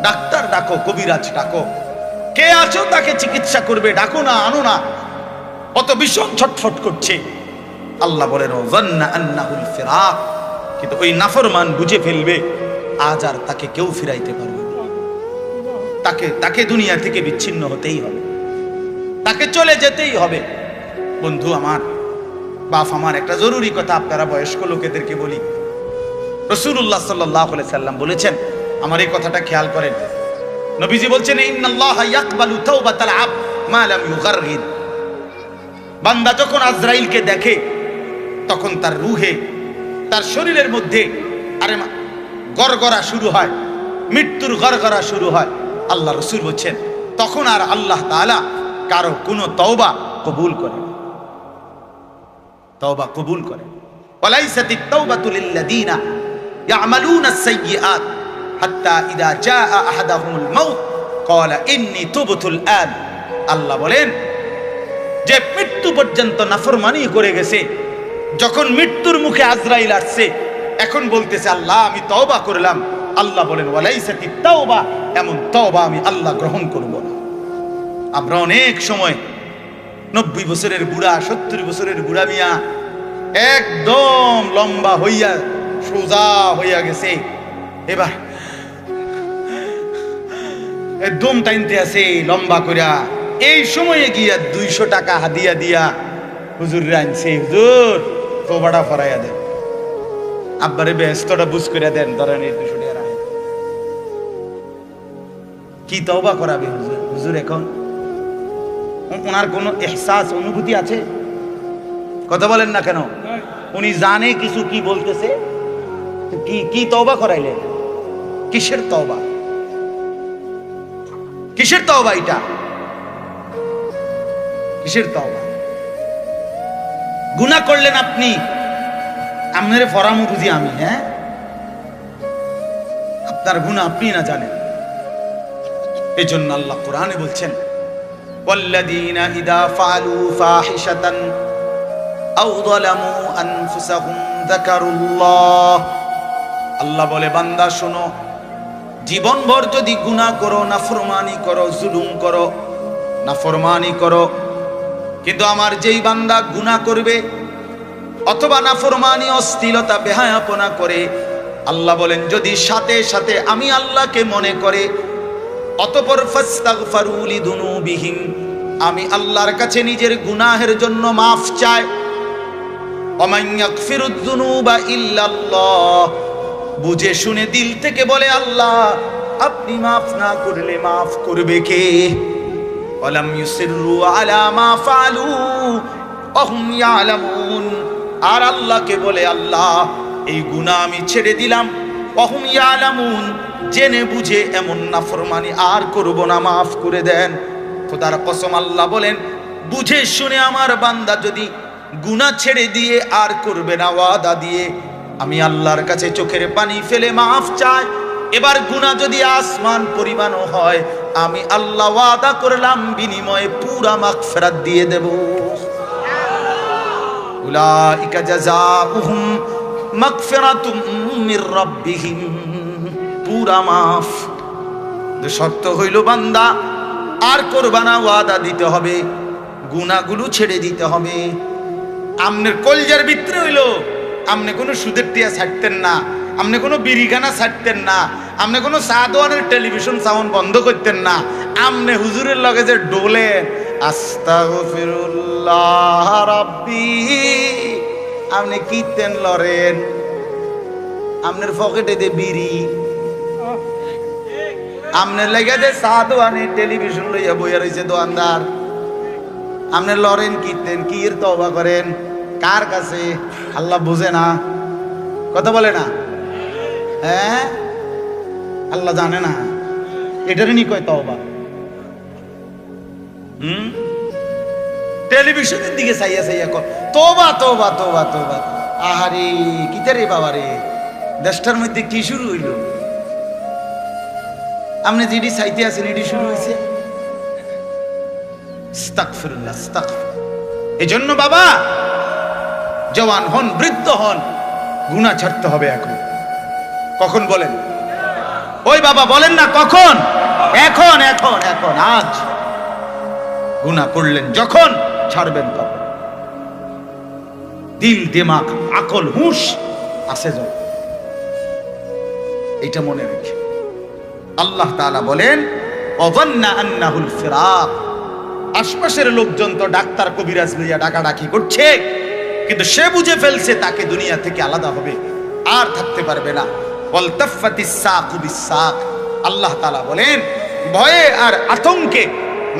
ডাক্তার ডাকো, কবিরাজ ডাকো, কে আছো তাকে চিকিৎসা করবে, ডাকো না, আনো না, কত ভীষণ ছটফট করছে। আল্লাহ বলেন, যান্না আন্নাহুল ফিরাক, কিন্তু ওই নাফরমান বুঝে ফেলবে আজ আর তাকে কেউ ফিরাইতে পারবে না, তাকে দুনিয়া থেকে বিচ্ছিন্ন হতেই হবে, তাকে চলে যেতেই হবে। বন্ধু আমার, বাপ আমার, একটা জরুরি কথা আপনারা বয়স্ক লোকেদেরকে বলি। রাসূলুল্লাহ সাল্লাল্লাহু আলাইহি সাল্লাম বলেছেন, আমার এই কথাটা খেয়াল করেন, নবীজি বলছেন, ইন্নাল্লাহা ইয়াকবালু তাওবাতাল আবদ মা লাম ইউগারগির। বান্দা যখন আজরাইলকে দেখে, তখন তার রূহে, তার শরীরের মধ্যে আরে গড়গড়া শুরু হয়, মৃত্যুর গড়গড়া শুরু হয়। আল্লাহ রাসূল বলছেন, তখন আর আল্লাহ তাআলা কারো কোনো তওবা কবুল করেন, তওবা কবুল করেন। ওয়ালাইসাতিত তাওবাতু লিল্লাযিনা ইয়ামালুনা আস-সাইয়্যাত হাত্তা ইযা জাআ আহাদাহুমুল মাউত ক্বালা ইন্নী তুবতুল আন। আল্লাহ বলেন, যে মৃত্যু পর্যন্ত নাফরমানি করে গেছে, যখন মৃত্যুর মুখে আজরাইল আসছে, এখন বলতেছে, আল্লাহ আমি তওবা করলাম। আল্লাহ বলেন, ওয়ালাইসাতিত তাওবা, এমন তওবা আমি আল্লাহ গ্রহণ করব না। আমরা অনেক সময় 90 বছরের বুড়া, 70 বছরের বুড়া মিয়া একদম লম্বা হইয়া, সোজা হইয়া গেছে, এবার একদম টাইনতে আছে লম্বা কইরা, এই সময়ে গিয়া 200 টাকা হাদিয়া দিয়া হুজুর আনছে, হুজুর তওবাটা ফরাইয়া দেন, আব্বারে বেহেশতটা বুঝ করে দেন, ধরেন এই 200 টাকা রাখেন। কি তওবা করাবে হুজুর? হুজুর এখন ওনার কোনো এহসাস, অনুভূতি আছে? কথা বলেন না কেন? উনি জানে কিছু কি বলতেছে, কি তওবা করাইলে? কিসের তওবা? কিসের তওবা এটা? কিসের তওবা? গুনাহ করলেন আপনি, আপনার ফরামু বুঝি আমি, হ্যাঁ, আপনার গুনাহ আপনি না জানেন। এই জন্য আল্লাহ কোরআনে বলছেন, ওয়াল্লাযীনা ইযা ফাআলু ফাহিশাতান আও যালামু আনফুসাহুম যাকারুল্লাহ। আল্লাহ বলে, বান্দা শোনো, জীবনভর যদি গুনাহ করো, নাফরমানি করো, জুলুম করো, নাফরমানি করো, কিন্তু আমার যেই বান্দা গুনাহ করবে অথবা নাফরমানি, অশ্লীলতা, বেহায়াপনা করে, আল্লাহ বলেন যদি সাথে সাথে আমি আল্লাহকে মনে করে, অতঃপর ফাস্তাগফারু লিযুনুবিহিম, আমি আল্লাহর কাছে নিজের গুনাহের জন্য মাফ চাই, ওমান ইয়াগফিরুয যুনুবা ইল্লাল্লাহ, বুঝে শুনে দিল থেকে বলে, আল্লাহ আপনি মাফ না করলে মাফ করবে কে? ওয়ালাম ইউসিররু আলা মা ফাআলু ওয়া হুম ইয়ালামুন, আর আল্লাহকে বলে, আল্লাহ এই গুনাহ আমি ছেড়ে দিলাম, ওয়া হুম ইয়ালামুন, জেনে বুঝে এমন নাফরমানি আর করব না, মাফ করে দেন। খোদার কসম আল্লাহ বলেন, বুঝে শুনে আমার বান্দা যদি গুনাহ ছেড়ে দিয়ে আর করবে না ওয়াদা দিয়ে আমি আল্লাহর কাছে চোখের পানি ফেলে মাফ চাই। এবার গুনাহ যদি আসমান পরিমাণও হয় আমি আল্লাহ ওয়াদা করলাম বিনিময়ে পুরা মাগফিরাত দিয়ে দেব। উলাইকা জাযাউহুম মাগফিরাতুম মির রাব্বিহিম, পুরা মাফ। শর্ত হইল বান্দা আর করবা না, ওয়াদা দিতে হবে, গুনাহগুলো ছেড়ে দিতে হবে। আমনের কলজার ভিতরে হইল আমনে কোনো সুদের টিয়া ছাড়তেন না, আমনে কোনো বিড়িখানা ছাড়তেন না, আমনে কোনো সাদওয়ানের টেলিভিশন সাউন্ড বন্ধ করতেন না, আমনে হুজুরের লগে যে ডোলে আস্তাগফিরুল্লাহ রাব্বি আমনে কীর্তন লরেন, আমনের পকেটে দে বিড়ি, আমনের লাগে যে সাদওয়ানের টেলিভিশন লইয়া বইয়া রয়েছে দোকানদার, আমনে লরেন কীর্তেন কি এর তওবা করেন কার কাছে? আল্লাহ বুঝে না, কথা বলে না, হ্যাঁ আল্লাহ জানে না, এটারই নি কয় তওবা। টেলিভিশনের দিকে চাইয়া চাইয়া কর তওবা তওবা তওবা তওবা। আহারে কিতারে বাবা রে, দেশটার মধ্যে কি শুরু হইল? আপনি যেটি চাইতে আছেন এটি শুরু হয়েছে। আস্তাগফিরুল্লাহ, আস্তাগফির। এজন্য বাবা জওয়ান হন, বৃদ্ধ হন, গুনাহ ছাড়তে হবে এখন। কখন বলেন? ওই বাবা বলেন না কখন? এখন এখন এখন, আজ। গুনাহ করলেন যখন ছাড়বেন তখন। দিল দিমাগ আকল হুঁশ আছে যখন, এটা মনে রেখে। আল্লাহ তাআলা বলেন ওয়াযান্না আন্নাহুল ফিরাক, আশপাশের লোকজন তো ডাক্তার কবিরাজ লইয়া ডাকাডাকি করছে, কিন্তু সে বুঝে ফেলছে তাকে দুনিয়া থেকে আলাদা হবে, আর থাকতে পারবে না। ওয়ালতাফাতিস সাকু বিসাক, আল্লাহ তাআলা বলেন ভয়ে আর আতঙ্কে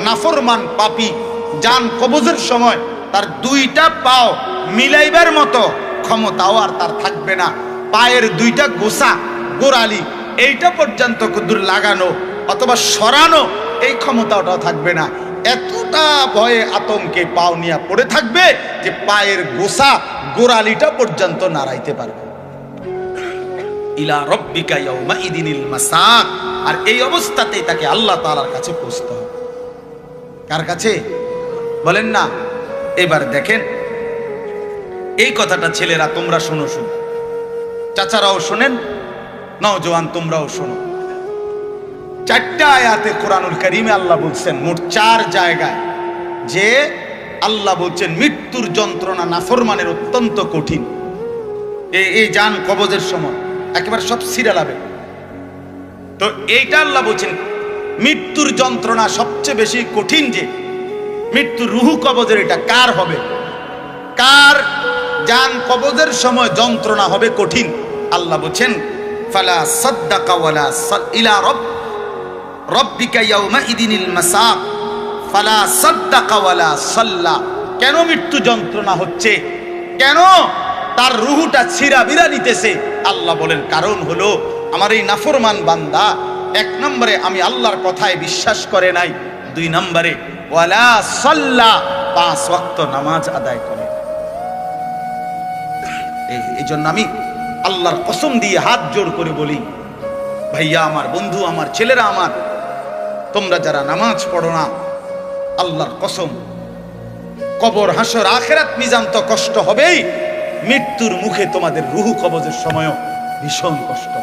নাফরমান পাপী জান কবজের সময় তার দুইটা পাও মিলাইবার মতো ক্ষমতাও আর তার থাকবে না। পায়ের দুইটা গোসা গোড়ালি এইটা পর্যন্ত কুদুর লাগানো অথবা সরানো এই ক্ষমতাটাও থাকবে না। এতটা ভয়ে আতঙ্কে পাও নিয়ে পড়ে থাকবে যে পায়ের গোসা গোড়ালিটা পর্যন্ত নাড়াইতে পারবে। ইলা রাব্বিকা ইয়াউমাইদিনিল মাসাক, আর এই অবস্থাতেই তাকে আল্লাহ তাআলার কাছে পৌঁছতে হবে। কার কাছে বলেন না? এবার দেখেন এই কথাটা ছেলেরা তোমরা শোনো, শুনো, চাচারাও শোনেন, নওজোয়ান তোমরাও শোনো। চারটা আয়াতে কোরআনুল কারীমে আল্লাহ বলছেন, মোট 4 জায়গায়, যে আল্লাহ বলছেন মৃত্যুর যন্ত্রণা নাফরমানের অত্যন্ত কঠিন। এই জান কবজের সময় একেবারে সব সিরালাবে। তো এইটা আল্লাহ বলছেন মৃত্যুর যন্ত্রণা সবচেয়ে বেশি কঠিন, যে মৃত্যুর রুহু কবজের এটা কার হবে, কার জান কবজের সময় যন্ত্রণা হবে কঠিন। আল্লাহ বলছেন ফালা সাদ্দাকা ওয়ালা ইলা রাব্বিকা ইয়াউমাইদিনিল মাসাক ফালা সাদ্দাকা ওয়ালা সাল্লা। কেন মৃত্যু যন্ত্রণা হচ্ছে, কেন তার রুহুটা ছিঁড়াবিরা নিতেছে? আল্লাহ বলেন কারণ হলো আমার এই নাফরমান বান্দা 1 নম্বরে আমি আল্লাহর কথায় বিশ্বাস করে নাই, 2 নম্বরে ওয়ালা সাল্লা 5 ওয়াক্ত নামাজ আদায় করে। এই জন্য আমি আল্লাহর কসম দিয়ে হাত জোড় করে বলি, ভাইয়া আমার, বন্ধু আমার, ছেলেরা আমার, তোমরা যারা নামাজ পড়ো না, আল্লাহর কসম কবর হাসর আখিরাত মিজান তো কষ্ট হবেই, মৃত্যুর মুখে তোমাদের রুহু কবজের সময়ও ভীষণ কষ্ট,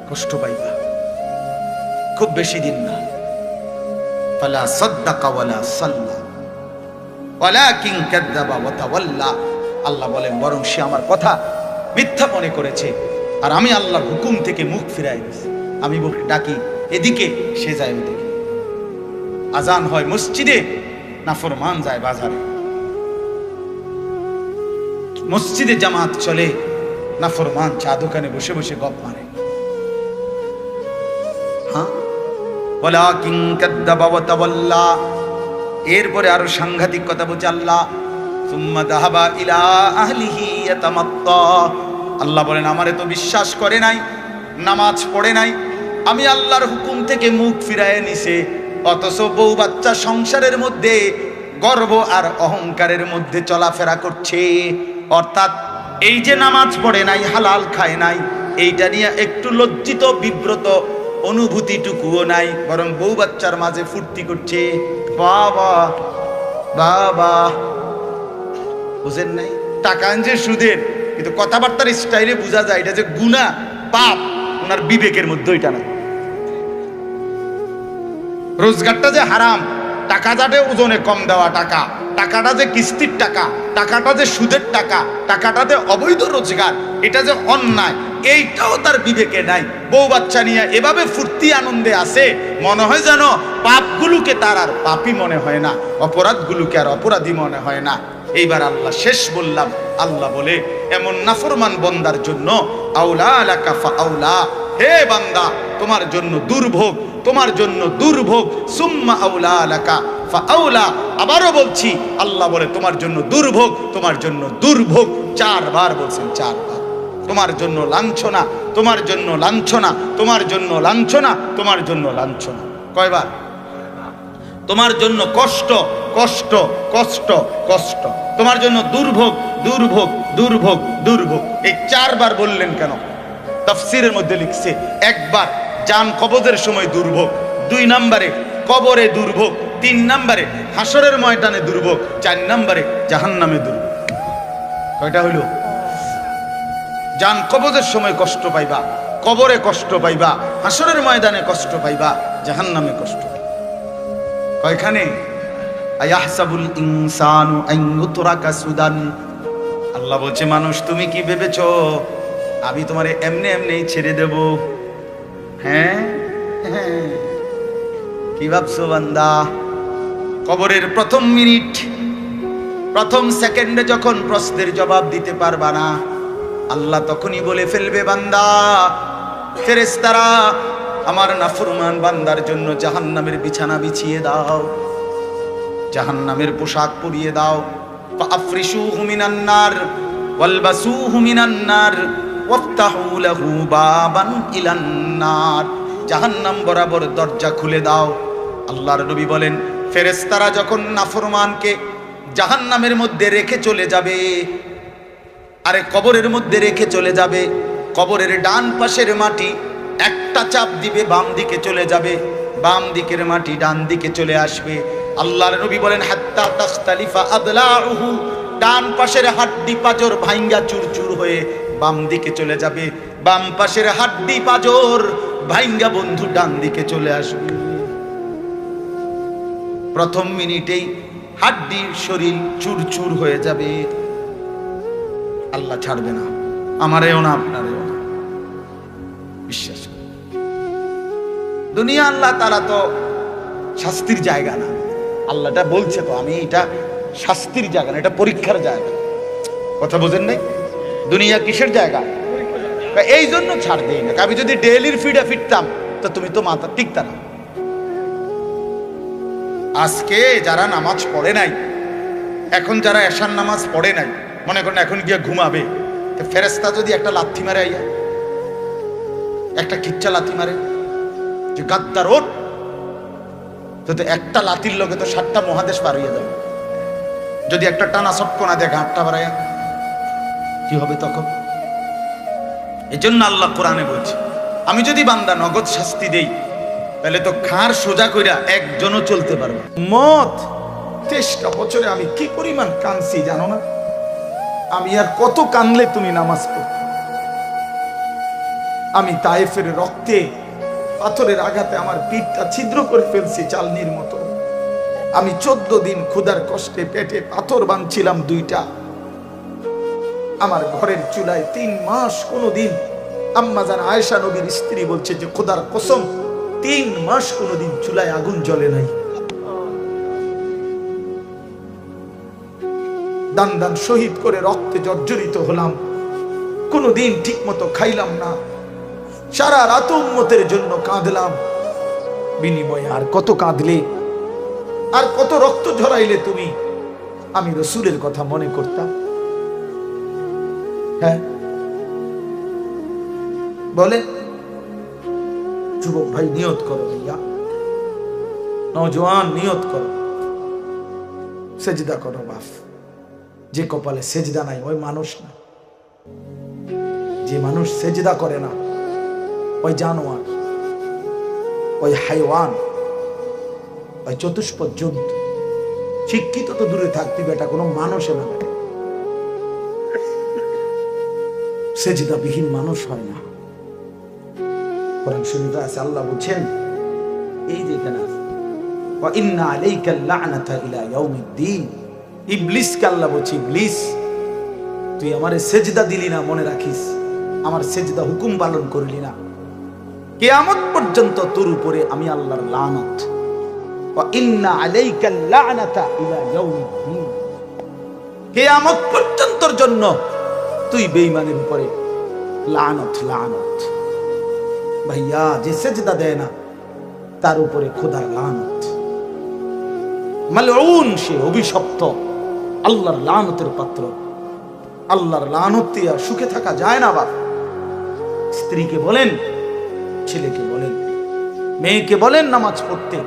কষ্ট পাইবা, খুব বেশি দিন না। ফালা সাদ্দাকা ওয়ালা সাল্লা ওয়ালাকিন কাযাবা ওয়া তাওয়াল্লা। আল্লাহ বলেন বরং সে আমার কথা মিথ্যা মনে করেছে, আর আমি আল্লাহর হুকুম থেকে মুখ ফিরাই দিয়েছি। আমি ডাকি এদিকে, সে যায় ওদিকে। আজান হয় মসজিদে, নাফরমান যায় বাজারে। মসজিদে জামাত চলে, নাফরমান চা দোকানে বসে বসে গপ মারে। হ্যাঁ, ওয়ালাকিন কাযাবা ওয়া তাওয়াল্লা। এরপরে আরো সাংঘাতিক কথা বলছে আল্লাহ, সুম্মা যাহাবা ইলা আহলিহি ইয়াতামাত্তা। আল্লাহ বলেন আমারে তো বিশ্বাস করে নাই, নামাজ পড়ে নাই, আমি আল্লাহর হুকুম থেকে মুখ ফিরায় নিছে, অথচ বউ বাচ্চা সংসারের মধ্যে গর্ব আর অহংকারের মধ্যে চলাফেরা করছে। অর্থাৎ এই যে নামাজ পড়ে নাই, হালাল খায় নাই, এইটা নিয়ে একটু লজ্জিত বিব্রত অনুভূতিটুকুও নাই, বরং বউ বাচ্চার মাঝে ফুর্তি করছে। বাবা বাবা, বুঝেন নাই? টাকা আনছে সুদের, কিন্তু কথাবার্তার স্টাইলে বোঝা যায় এটা যে গুনাহ পাপ, ওনার বিবেকের মধ্যে ওইটা না। রোজগারটা যে হারাম, টাকা যাতে ওজনে কম দেওয়া টাকা, টাকাটা যে কিস্তির টাকা, টাকাটা যে সুদের টাকা, টাকাটা যে অবৈধ রোজগার, এটা যে অন্যায়, এইটাও তার বিবেকে নাই। বউ বাচ্চা নিয়ে এভাবে ফুর্তি আনন্দে আছে, মনে হয় যেন পাপগুলোকে তার আর পাপই মনে হয় না, অপরাধগুলোকে আর অপরাধী মনে হয় না। এইবার আল্লাহ শেষ বললাম, আল্লাহ বলে এমন নাফরমান বন্দার জন্য আউলা লাকা ফাআউলা, হে বান্দা তোমার জন্য দুর্ভোগ, তোমার জন্য দুর্ভোগ, সুম্মা আউলা লাকা ফাআউলা। আবারও বলছি, আল্লাহ বলে তোমার জন্য দুর্ভোগ, তোমার জন্য দুর্ভোগ, 4 বার বলছেন, 4 বার। তোমার জন্য লাঞ্ছনা, তোমার জন্য লাঞ্ছনা, তোমার জন্য লাঞ্ছনা, তোমার জন্য লাঞ্ছনা। কয়বার? তোমার জন্য কষ্ট, কষ্ট, কষ্ট, কষ্ট, তোমার জন্য দুর্ভোগ, দুর্ভোগ, দুর্ভোগ, দুর্ভোগ। এই 4 বার বললেন কেন? তাফসীরের মধ্যে লিখছে, একবার জান কবজের সময় দুর্ভোগ, 2 নম্বরে কবরে দুর্ভোগ, 3 নম্বরে হাসরের ময়দানে দুর্ভোগ, 4 নম্বরে জাহান্নামে দুর্ভোগ। কয়টা হইল? জান কবজের সময় কষ্ট পাইবা, কবরে কষ্ট পাইবা, হাসরের ময়দানে কষ্ট পাইবা, জাহান্নামে কষ্ট পাইবা। কয়খানে? আয়াহসাবুল ইনসানু আন ইউতরাকা সুদান। আল্লাহ বলছে, মানুষ তুমি কি ভেবেছো আমি তোমারে এমনি এমনি ছেড়ে দেব? হ্যাঁ, কি ভাবছো বান্দা? কবরের প্রথম মিনিট, প্রথম সেকেন্ডে যখন প্রশ্নের জবাব দিতে পারবা না, আল্লাহ তখনই বলে ফেলবে, বান্দা, ফেরেশতারা আমার নাফরমান বান্দার জন্য জাহান্নামের বিছানা বিছিয়ে দাও, জাহান্নামের পোশাক পরিয়ে দাও। ফাআফরিশুহু মিনান নার ওয়ালবাসুহু মিনান নার ওয়াফতাহু লাহু বাবান ইলান নার। জাহান্নাম বরাবর দরজা খুলে দাও। আল্লাহর নবী বলেন, ফেরেশতারা যখন নাফরমানকে জাহান্নামের মধ্যে রেখে চলে যাবে, আরে কবরের মধ্যে রেখে চলে যাবে, কবরের ডান পাশের মাটি একটা চাপ দিবে, বাম দিকে চলে যাবে, বাম দিকের মাটি ডান দিকে চলে আসবে। আল্লাহর নবী বলেন, হাত্তা তাখতালিফা আদলাউহু, ডান পাশের হাড্ডি পাঁজর ভাঙ্গা চুরচুর হয়ে বাম দিকে চলে যাবে, বাম পাশের হাড্ডি পাঁজর ভাঙ্গা বন্ধু ডান দিকে চলে আসবে। প্রথম মিনিটেই হাড্ডির শরীর চুরচুর হয়ে যাবে। আল্লাহ ছাড়বে না, আমারেও না, আপনারেও না, বিশ্বাস করুন। দুনিয়া আল্লাহ তাআলা তো শাস্তির জায়গা না। আল্লাহটা বলছে তো, আমি এটা শাস্তির জায়গা না, এটা পরীক্ষার জায়গা। কথা বোঝেন নাই? দুনিয়া কিসের জায়গা? এই জন্য ছাড় দেই না। আমি যদি ডেইলির ফিডে ফিরতাম তো তুমি তো মাথা টিকতা না। আজকে যারা নামাজ পড়ে নাই, এখন যারা এশার নামাজ পড়ে নাই, মনে করেন এখন গিয়ে ঘুমাবে, ফেরেশতা যদি একটা লাথি মারে, আইয়া একটা কিচ্ছা লাথি মারে যে গাদ্দার ওঠ, তো একটা লাথির লোকে তো 7টা মহাদেশ পার হইয়া যাবে। যদি একটা টানা সটকোনা দেয় ঘাটটা বাড়াইয়া, কি হবে তখন? এই জন্য আল্লাহ কোরআনে বলছে, আমি যদি বান্দা নগদ শাস্তি দেই, তাহলে তো ঘাড় সোজা কইরা একজনও চলতে পারবে। মত 23টা বছরে আমি কি পরিমাণ কাঁদছি জানো না? আমি আর কত কানলে তুমি নামাজ পড়ো? আমি তায়েফের রক্তে, পাথরের আঘাতে আমার পিঠটা ছিদ্র করে ফেলছি চালনির মতো। আমি 14 দিন ক্ষুধার কষ্টে পেটে পাথর বাঁধছিলাম 2টা। আমার ঘরের চুলায় 3 মাস কোনোদিন, আম্মা জান আয়েশা নবীর স্ত্রী বলছে যে খোদার কসম 3 মাস কোনোদিন চুলায় আগুন জ্বলে নাই। দান দান শহীদ করে রক্তে জর্জরিত হলাম, কোনোদিন ঠিক মতো খাইলাম না, সারা রাত উম্মতের জন্য কাঁদলাম। বিনিময়ে আর কত কাঁদলে, আর কত রক্ত ঝরাইলে তুমি? আমি রসুলের কথা মনে করতাম। হ্যাঁ বলে, যুবক ভাই নিয়ত করো, ভাইয়া নওজোয়ান নিয়ত করো, সেজদা করো বাপ। যে কপালে সেজদা নাই ওই মানুষ না। যে মানুষ সেজদা করে না ওই জানোয়ার, ওই হাইওয়ান, ওই চতুষ্পদ জন্তু। শিক্ষিত তো দূরে থাকতে বেটা, কোনো মানুষে না বেটা। সেজদাবিহীন মানুষ হয় না। কোরআন শরীফে আছে, আল্লাহ বলছেন, এই যে এখানে আছে, ওয়া ইন্না আলাইকা লা'নাতা ইলা ইয়াউমিদ্দিন। ইবলিসকে আল্লাহ বলছে, ইবলিস তুই আমারে সেজদা দিলি না, মনে রাখিস আমার সেজদা হুকুম পালন করলি না, কিয়ামত পর্যন্ত তোর উপরে আমি আল্লাহর লানত। ওয়া ইন্না আলাইকা লা'নাতা ইলা ইয়াউমিদ্দিন, কিয়ামত পর্যন্তর জন্য তুই বেঈমানের উপরে লানত, লানত। ভাইয়া, যে সেজদা দেয় না তার উপরে খোদার লানত। মালউন, সে অভিশপ্ত, আল্লাহর লানতের পাত্র। আল্লাহর লানত দিয়ে সুখে থাকা যায় না বাপ। স্ত্রীকে বলেন, ছেলেকে বলেন, মেয়েকে বলেন নামাজ পড়তে,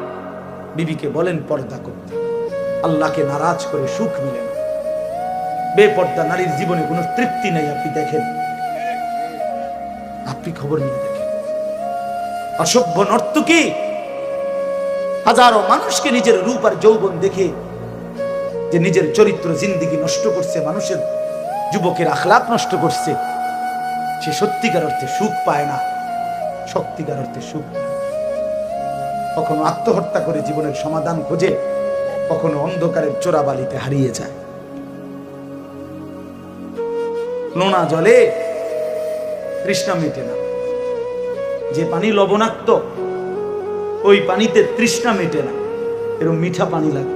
বিবিকে বলেন পর্দা করতে। আল্লাহকে নারাজ করে সুখ মিলে না। বেপর্দা নারীর জীবনে কোনো তৃপ্তি নেই। আপনি দেখেন, আপনি খবর নিয়ে দেখেন, অসভ্য নর্তকী হাজারো মানুষকে নিজের রূপ আর যৌবন দেখে যে নিজের চরিত্র জিন্দিগি নষ্ট করছে, মানুষের যুবকের আখলাক নষ্ট করছে, সে সত্যিকার অর্থে সুখ পায় না। সত্যিকার অর্থে সুখ কখনো আত্মহত্যা করে জীবনের সমাধান খোঁজে, কখনো অন্ধকারের চোরাবালিতে হারিয়ে যায়। নোনা জলে তৃষ্ণা মেটে না। যে পানি লবণাক্ত ওই পানিতে তৃষ্ণা মেটে না, এরকম মিঠা পানি লাগে।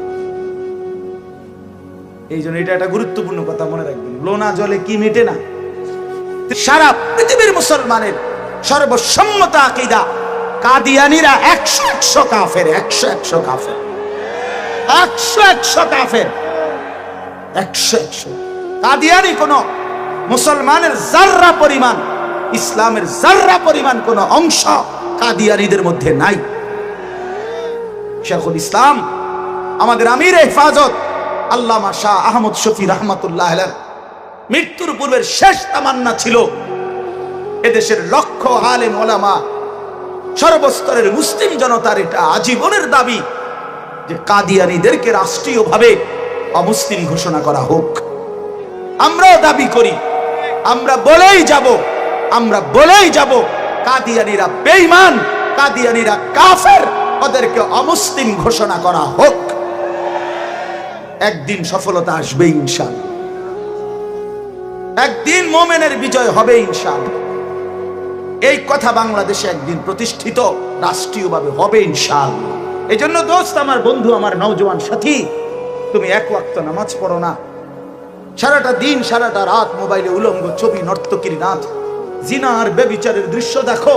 এই জন্য এটা একটা গুরুত্বপূর্ণ কথা মনে রাখবেন, লোনা জলে কি মেটে না। সারা পৃথিবীর মুসলমানের সর্বসম্মত আকীদা, কাদিয়ানীরা 100 কাফের, 100 কাফের, 100 কাফের, 100। কাদিয়ানী কোন মুসলমানের জাররা পরিমাণ, ইসলামের জাররা পরিমাণ কোন অংশ কাদিয়ানীদের মধ্যে নাই। শেখুল ইসলাম, আমাদের আমির হেফাজত আল্লামা শাহ আহমদ শফি রাহমাতুল্লাহ আলাইহি মৃত্যুর পূর্বের শেষ তামান্না ছিল এদেশের লক্ষ আলেম ওলামা, সর্বস্তরের মুসলিম জনতার এটা আজীবনের দাবি যে কাদিয়ানীদেরকে রাষ্ট্রীয়ভাবে অমুসলিম ঘোষণা করা হোক। আমরাও দাবি করি, আমরা বলেই যাব, আমরা বলেই যাব, কাদিয়ানীরা বেঈমান, কাদিয়ানীরা কাফের, ওদেরকে অমুসলিম ঘোষণা করা হোক। একদিন সফলতা আসবে ইনশাআল্লাহ, একদিন মুমিনের বিজয় হবে ইনশাআল্লাহ। এই কথা বাংলাদেশে একদিন প্রতিষ্ঠিত রাষ্ট্রীয়ভাবে হবে ইনশাআল্লাহ। এই জন্য দোস্ত, আমার বন্ধু, আমার নওজোয়ান সাথী, তুমি এক ওয়াক্ত নামাজ পড়ো না, সারাটা দিন সারাটা রাত মোবাইলে উলঙ্গ ছবি, নর্তকীর নাচ, জিনা আর ব্যভিচারের দৃশ্য দেখো,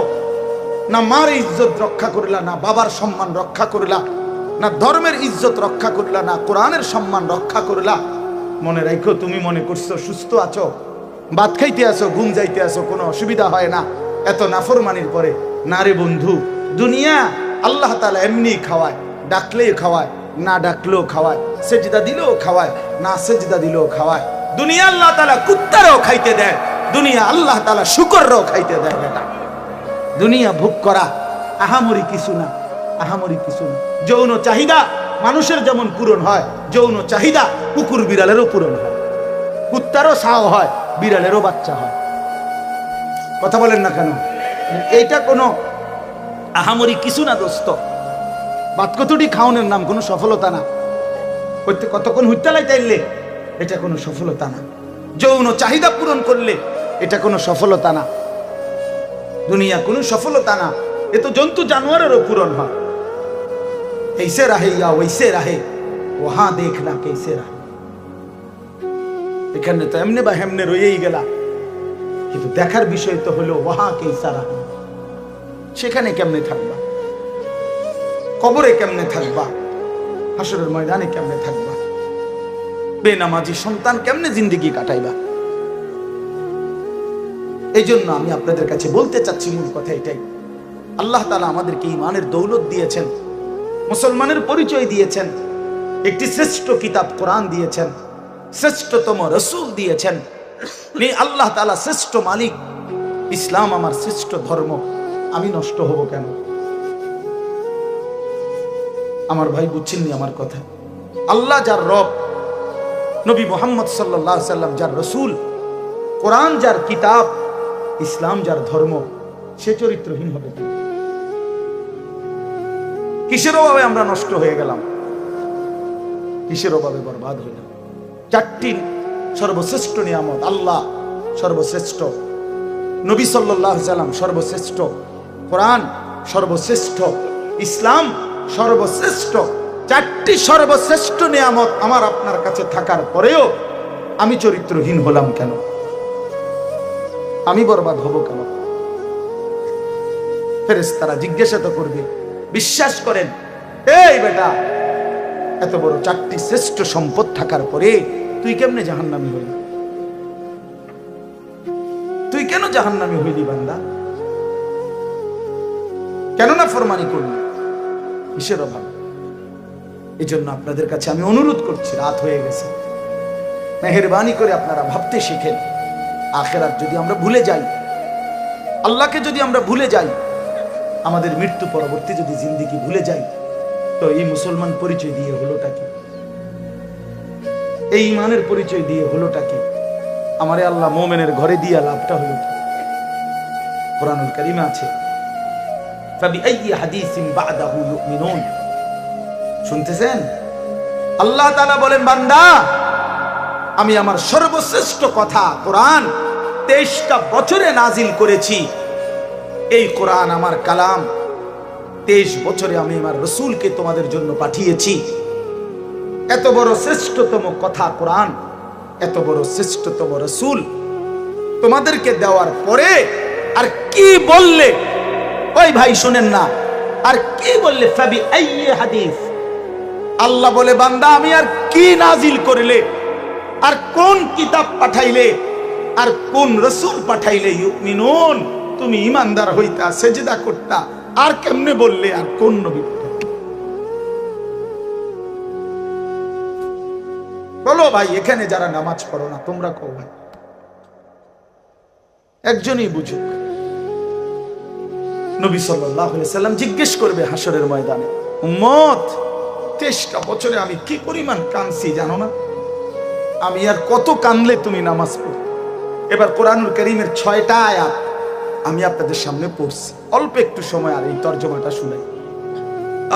না মার ইজ্জত রক্ষা করলা, না বাবার সম্মান রক্ষা করলা, না ধর্মের ইজ্জত রক্ষা করলা, না কোরআনের সম্মান রক্ষা করলা। মনে রাখো, তুমি মনে করছো সুস্থ আছো, ভাত খাইতে আসো, ঘুম যাইতে আসো, কোনো অসুবিধা হয় না এত নাফরমানির পরে। না রে বন্ধু, দুনিয়া আল্লাহ তাআলা এমনি খাওয়ায়, ডাকলেই খাওয়ায়, না ডাকলেও খাওয়ায়, সেজদা দিলেও খাওয়ায়, না সেজদা দিলেও খাওয়ায়। দুনিয়া আল্লাহ তাআলা কুত্তারও খাইতে দেয়, দুনিয়া আল্লাহ তাআলা শুকরও খাইতে দেয়। বেটা, দুনিয়া ভোগ করা আহামরি কিছু না, আহামরি কিছু না। যৌন চাহিদা মানুষের যেমন পূরণ হয়, যৌন চাহিদা কুকুর বিড়ালেরও পূরণ হয়, কুত্তারও ছাও হয়, বিড়ালেরও বাচ্চা হয়। কথা বলেন না কেন? এইটা কোনো আহামরি কিছু না দোস্ত। বাত কতটি খাওয়ানোর নাম কোনো সফলতা না, কতক্ষণ হুইতালাই চাইলে এটা কোনো সফলতা না। যৌন চাহিদা পূরণ করলে এটা কোনো সফলতা না। দুনিয়া কোনো সফলতা না, এ তো জন্তু জানোয়ারেরও পূরণ হয়। ऐसे रहे या वैसे रहे, वहां देखना कैसे रहे। এখানে তো এমনি বা হেমনে রয়েই গেলা, কিন্তু দেখার বিষয় তো হলো ওয়াহা কেসা রাহে, সেখানে কেমনে থাকবা, কবরে কেমনে থাকবা, হাসরের ময়দানে কেমনে থাকবা, বেনামাজি সন্তান কেমনে জিন্দেগি কাটাইবা। এই জন্য আমি আপনাদের কাছে বলতে চাচ্ছি, মূল কথা এটাই, আল্লাহ তাআলা আমাদেরকে ঈমানের দৌলত দিয়েছেন, মুসলমানের পরিচয় দিয়েছেন, একটি শ্রেষ্ঠ কিতাব কোরআন দিয়েছেন, শ্রেষ্ঠতম রসুল দিয়েছেন, আল্লাহ তাআলা শ্রেষ্ঠ মালিক, ইসলাম আমার শ্রেষ্ঠ ধর্ম, আমি নষ্ট হব কেন? আমার ভাই বুঝছেননি আমার কথা? আল্লাহ যার রব, নবী মুহাম্মদ সাল্লাল্লাহু আলাইহি সাল্লাম যার রসুল, কোরআন যার কিতাব, ইসলাম যার ধর্ম, সে চরিত্রহীন হবে কেন? কিসের অভাবে আমরা নষ্ট হয়ে গেলাম? কিসের অভাবে বরবাদ হইলাম? চারটি সর্বশ্রেষ্ঠ নিয়ামত, আল্লাহ সর্বশ্রেষ্ঠ, নবী সাল্লাল্লাহু আলাইহি সাল্লাম সর্বশ্রেষ্ঠ, কোরআন সর্বশ্রেষ্ঠ, ইসলাম সর্বশ্রেষ্ঠ। চারটি সর্বশ্রেষ্ঠ নিয়ামত আমার আপনার কাছে থাকার পরেও আমি চরিত্রহীন হলাম কেন? আমি বরবাদ হব কেন? ফেরেশতারা জিজ্ঞাসা তো করবে। বিশ্বাস করেন, এই বেটা, এত বড় চারটি শ্রেষ্ঠ সম্পদ থাকার পরে তুই কেমনে জাহান্নামী হইলি? তুই কেন জাহান্নামী হইলি বান্দা? কেন না ফরমানি করলি? কিসের অভাব? এই জন্য আপনাদের কাছে আমি অনুরোধ করছি, রাত হয়ে গেছে, মেহেরবানি করে আপনারা ভাবতে শিখেন। আখিরাত যদি আমরা ভুলে যাই, আল্লাহকে যদি আমরা ভুলে যাই, আমাদের মৃত্যু পরবর্তী যদি জিন্দেগি ভুলে যাই, তো এই মুসলমান পরিচয় দিয়ে হলোটা কি? এই ইমানের পরিচয় দিয়ে হলোটা কি? আমারে আল্লাহ মোমেনের ঘরে দিয়া লাভটা হলো কি? কোরআনুল কারীমে আছে, ফাবিআইয়ি হাদিসিন বা'দাহু ইউমিনুন। শুনতেছেন? আল্লাহ তাআলা বলেন, বান্দা, আমি আমার সর্বশ্রেষ্ঠ কথা কোরআন 23টা বছরে নাজিল করেছি। এই কোরআন আমার কালাম, 23 বছরে আমি আমার রসুলকে তোমাদের জন্য পাঠিয়েছি। এত বড় শ্রেষ্ঠতম কথা কোরআন, এত বড় শ্রেষ্ঠতম রসুল তোমাদেরকে দেওয়ার পরে আর কি বললে? ওই ভাই শুনেন না, আর কি বললে? ফাবিআইয়ি হাদিস। আল্লাহ বলে, বান্দা, আমি আর কি নাজিল করলে, আর কোন কিতাব পাঠাইলে, আর কোন রসুল পাঠাইলে ইউমিনুন তুমি ইমানদার হইতা, সেজদা করতা, আর কেমনে বললে? আর কোন নবী? বলো ভাই, এখানে যারা নামাজ পড়ো না, তোমরা কও ভাই, একজনই বুঝুক। নবী সাল্লাল্লাহু আলাইহি সাল্লাম জিজ্ঞেস করবে হাসরের ময়দানে, উম্মত, 23টা বছরে আমি কি পরিমাণ কাঁদছি জানো না? আমি আর কত কাঁদলে তুমি নামাজ পড়ো? এবার কোরআনুল কারীমের 6টা আয়াত আমি আপনাদের সামনে পড়ছি, অল্প একটু সময়, আর এই তর্জমাটা শুনাই।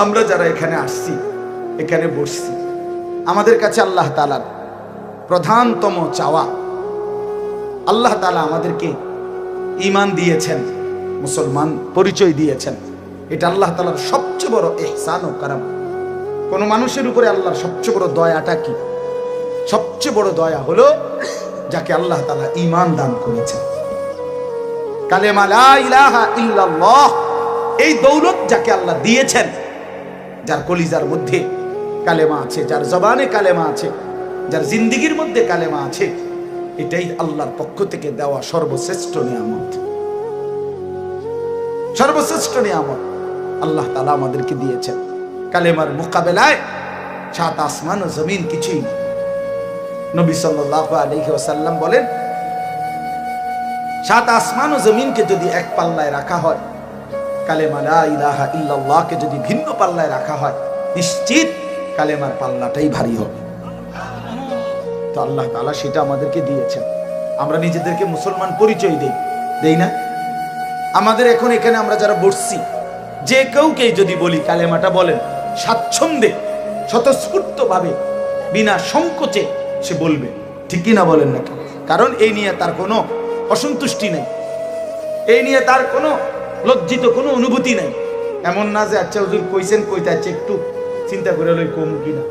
আমরা যারা এখানে আসছি, এখানে বসছি, আমাদের কাছে আল্লাহ তাআলার প্রধানতম চাওয়া, আল্লাহ তাআলা আমাদেরকে ঈমান দিয়েছেন, মুসলমান পরিচয় দিয়েছেন। এটা আল্লাহ তাআলার সবচেয়ে বড় ইহসান ও কারাম। কোন মানুষের উপরে আল্লাহর সবচেয়ে বড় দয়াটা কি? সবচেয়ে বড় দয়া হলো যাকে আল্লাহ তাআলা ঈমান দান করেছেন। কালেমা লা ইলাহা ইল্লাল্লাহ, এই দৌলত যাকে আল্লাহ দিয়েছেন, যার কলিজার মধ্যে কালেমা আছে, যার জবানে কালেমা আছে, যার জিন্দেগীর মধ্যে কালেমা আছে, এটাই আল্লাহর পক্ষ থেকে দেওয়া সর্বশ্রেষ্ঠ নিয়ামত। সর্বশ্রেষ্ঠ নিয়ামত আল্লাহ তাআলা আমাদেরকে দিয়েছেন। কালেমার মোকাবেলায় 7 আসমান ও জমিন কিছুই না। নবী সাল্লাল্লাহু আলাইহি ওয়াসাল্লাম বলেন, 7 আসমান ও জমিনকে যদি এক পাল্লায় রাখা হয়, কালেমা লা ইলাহা ইল্লাল্লাহকে যদি ভিন্ন পাল্লায় রাখা হয়, নিশ্চিত কালেমার পাল্লাটাই ভারী হবে। তো আল্লাহ তাআলা সেটা আমাদেরকে দিয়েছেন। আমরা নিজেদেরকে মুসলমান পরিচয় দেই না? আমাদের এখন এখানে আমরা যারা বসছি, যে কাউকে যদি বলি কালেমাটা বলেন, স্বাচ্ছন্দ্যে, স্বতঃস্ফূর্ত ভাবে, বিনা সংকোচে সে বলবে, ঠিক কি না বলেন না? কারণ এই নিয়ে তার কোনো অসন্তুষ্টি নেই, এই নিয়ে তার কোনো লজ্জিত কোনো অনুভূতি নেই। এমন না যে আচ্ছা হুজুর কইছেন, কইতে আছে একটু চিন্তা করে লই কম কিনা,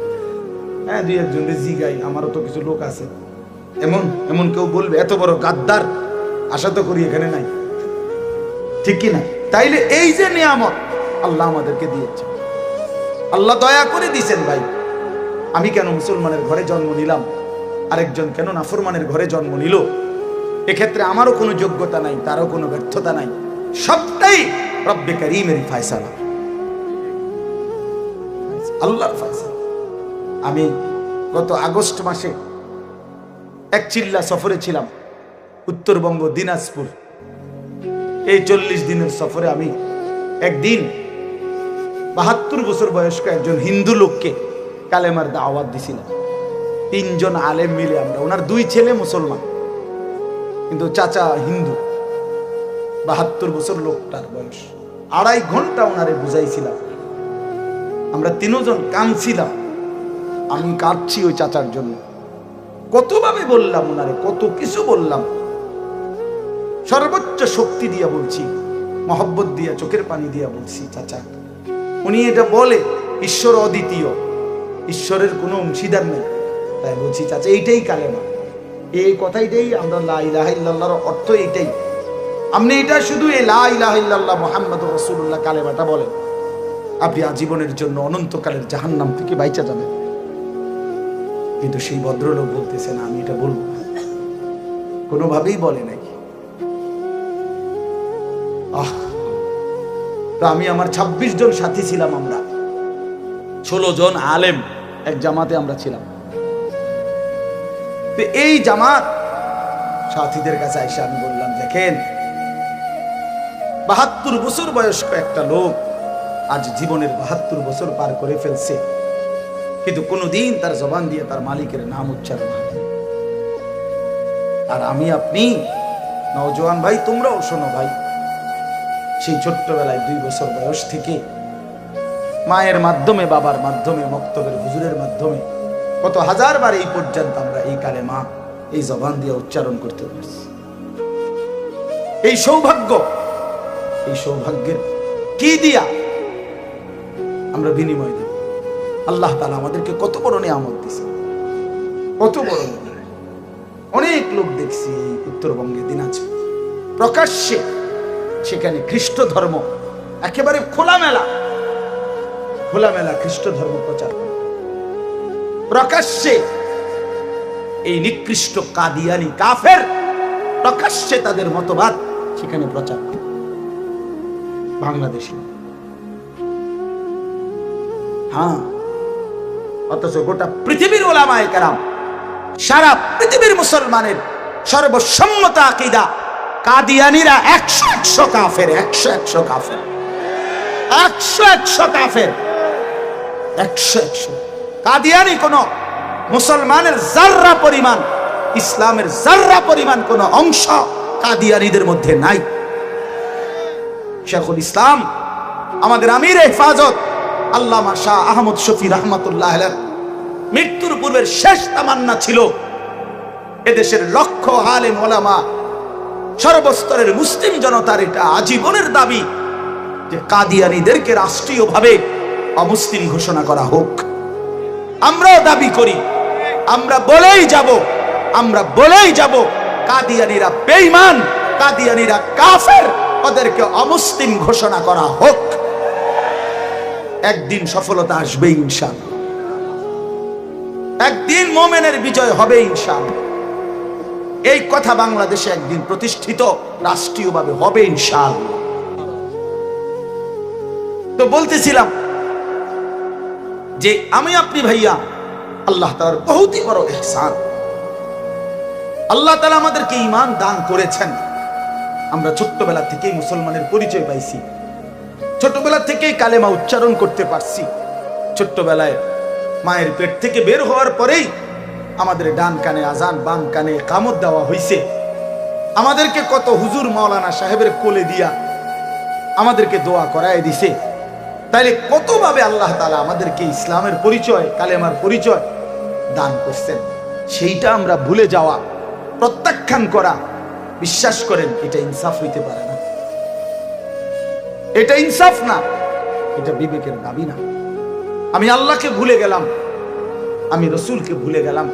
হ্যাঁ 2-1 জিগাই, আমারও তো কিছু লোক আছে, এমন কেউ বলবে? এত বড় গাদ্দার আশা তো করি এখানে নাই, ঠিক কি না? তাইলে এই যে নিয়ামত আল্লাহ আমাদেরকে দিয়েছে, আল্লাহ দয়া করে দিয়েছেন। ভাই, আমি কেন মুসলমানের ঘরে জন্ম নিলাম, আরেকজন কেন নাফরমানের ঘরে জন্ম নিল? এক্ষেত্রে আমারও কোনো যোগ্যতা নাই, তারও কোনো ব্যর্থতা নাই, সবটাই রব্বে কারীমের ফয়সালা, আল্লাহর ফয়সালা। আমি গত আগস্ট মাসে এক চিল্লা সফরে ছিলাম, উত্তরবঙ্গ দিনাজপুর। এই 40 দিনের সফরে আমি একদিন 72 বছর বয়স্ক একজন হিন্দু লোককে কালেমার দাওয়াত দিছিলাম। 3 জন আলেম মিলে আমরা, ওনার 2 ছেলে মুসলমান কিন্তু চাচা হিন্দু। 72 বছর লোকটার বয়স। 2.5 ঘন্টা ওনারে বুঝাইছিলাম। আমরা 3 জন কাঁদছিলাম। আমি কাঁদছি ওই চাচার জন্য। কতভাবে বললাম ওনারে, কত কিছু বললাম, সর্বোচ্চ শক্তি দিয়া বলছি, মহব্বত দিয়া, চোখের পানি দিয়া বলছি, চাচা উনি এটা বলে ঈশ্বর অদ্বিতীয়, ঈশ্বরের কোনো অংশীদার নেই। তাই বলছি চাচা এইটাই কালেমা, এই কথাইটাই আমরা লা ইলাহা ইল্লাল্লাহর অর্থ এইটাই। আপনি এটা শুধু এই লা ইলাহা ইল্লাল্লাহ মুহাম্মাদুর রাসূলুল্লাহ কালেমাটা বলেন, আপনি আজীবনের জন্য অনন্তকালের জাহান্নাম থেকে বাইচা যাবেন। কিন্তু সেই ভদ্রলোক বলতেছে না, আমি এটা বলবো না, কোনোভাবেই বলে নাকি। তো আমি আমার 26 জন সাথী ছিলাম, আমরা 16 জন আলেম এক জামাতে আমরা ছিলাম। তো এই জামাত সাথীদের কাছে এসে আমি বললাম, দেখেন 72 বছর বয়স্ক একটা লোক আজ জীবনের 72 বছর পার করে ফেলছে, কিন্তু কোনোদিন তার জবান দিয়ে তার মালিকের নাম উচ্চারণ হয়। আর আমি আপনি নওজোয়ান ভাই, তোমরাও শোনো ভাই, সেই ছোট্টবেলায় 2 বছর বয়স থেকে মায়ের মাধ্যমে, বাবার মাধ্যমে, মক্তবের হুজুরের মাধ্যমে কত হাজারবার এই পর্যন্ত আমরা এই কালেমা এই জবান দিয়ে উচ্চারণ করতে পারছি। এই সৌভাগ্য, এই সৌভাগ্যের কি দিয়া আমরা বিনিময় দেব? আল্লাহ তাআলা আমাদেরকে কত বড় নিয়ামত দিয়েছে, কত বড়। অনেক লোক দেখছি উত্তরবঙ্গে দিনাজপুর প্রকাশ্যে, সেখানে খ্রিস্ট ধর্ম একেবারে খোলামেলা খ্রিস্ট ধর্ম প্রচার করে। প্রকাশ্যে এই নিকৃষ্ট কাদিয়ানি কাফের প্রকাশ্যে তাদের মতবাদ সেখানে প্রচার করে বাংলাদেশে। হ্যাঁ, অথচ গোটা পৃথিবীর ওলামায়ে কেরাম, সারা পৃথিবীর মুসলমানের সর্বসম্মত আকীদা, কাদিয়ানীরা 100 কাফের, 100 কাফের, 100 কাফের, 100। কাদিয়ানী কোন মুসলমানের জাররা পরিমাণ, ইসলামের জাররা পরিমাণ কোন অংশ কাদিয়ানীদের মধ্যে নাই। শেখুল ইসলাম, আমাদের আমির হেফাজত আল্লামা শাহ আহমদ শফি রাহমাতুল্লাহ আলাইহি মৃত্যুর পূর্বের শেষ তামান্না ছিল এদেশের লক্ষ আলেম ওলামা, সর্বস্তরের মুসলিম জনতার এটা আজীবনের দাবি যে কাদিয়ানীদেরকে রাষ্ট্রীয়ভাবে অমুসলিম ঘোষণা করা হোক। আমরাও দাবি করি, আমরা বলেই যাব কাদিয়ানীরা বেঈমান, কাদিয়ানীরা কাফের, ওদেরকে অমুসলিম ঘোষণা করা হোক। একদিন সফলতা আসবে ইনশাআল্লাহ, একদিন মুমিনের বিজয় হবে ইনশাআল্লাহ। এই কথা বাংলাদেশে একদিন প্রতিষ্ঠিত রাষ্ট্রীয়ভাবে হবে ইনশাআল্লাহ। তো বলতেছিলাম যে আমি আপনি ভাইয়া, আল্লাহ তাআলার বহুতই বড় ইহসান। আল্লাহ তাআলা আমাদেরকে ঈমান দান করেছেন। আমরা ছোট্টবেলা থেকেই মুসলমানের পরিচয় পাইছি, ছোটবেলা থেকেই কালেমা উচ্চারণ করতে পারছি। ছোট্টবেলায় মায়ের পেট থেকে বের হওয়ার পরেই আমাদের ডান কানে আজান, বাম কানে ইকামত দেওয়া হয়েছে। আমাদেরকে কত হুজুর মাওলানা সাহেবের কোলে দিয়া আমাদেরকে দোয়া করায় দিছে। তাইলে কতভাবে আল্লাহ তাআলা আমাদেরকে ইসলামের পরিচয়, কালেমার পরিচয় দান করছেন, সেইটা আমরা ভুলে যাওয়া, প্রত্যাখ্যান করা, বিশ্বাস করেন এটা ইনসাফ হইতে পারে না। এটা ইনসাফ না, এটা বিবেকের দাবি না। আমি আল্লাহকে ভুলে গেলাম, আমি রসুলকে ভুলে গেলাম,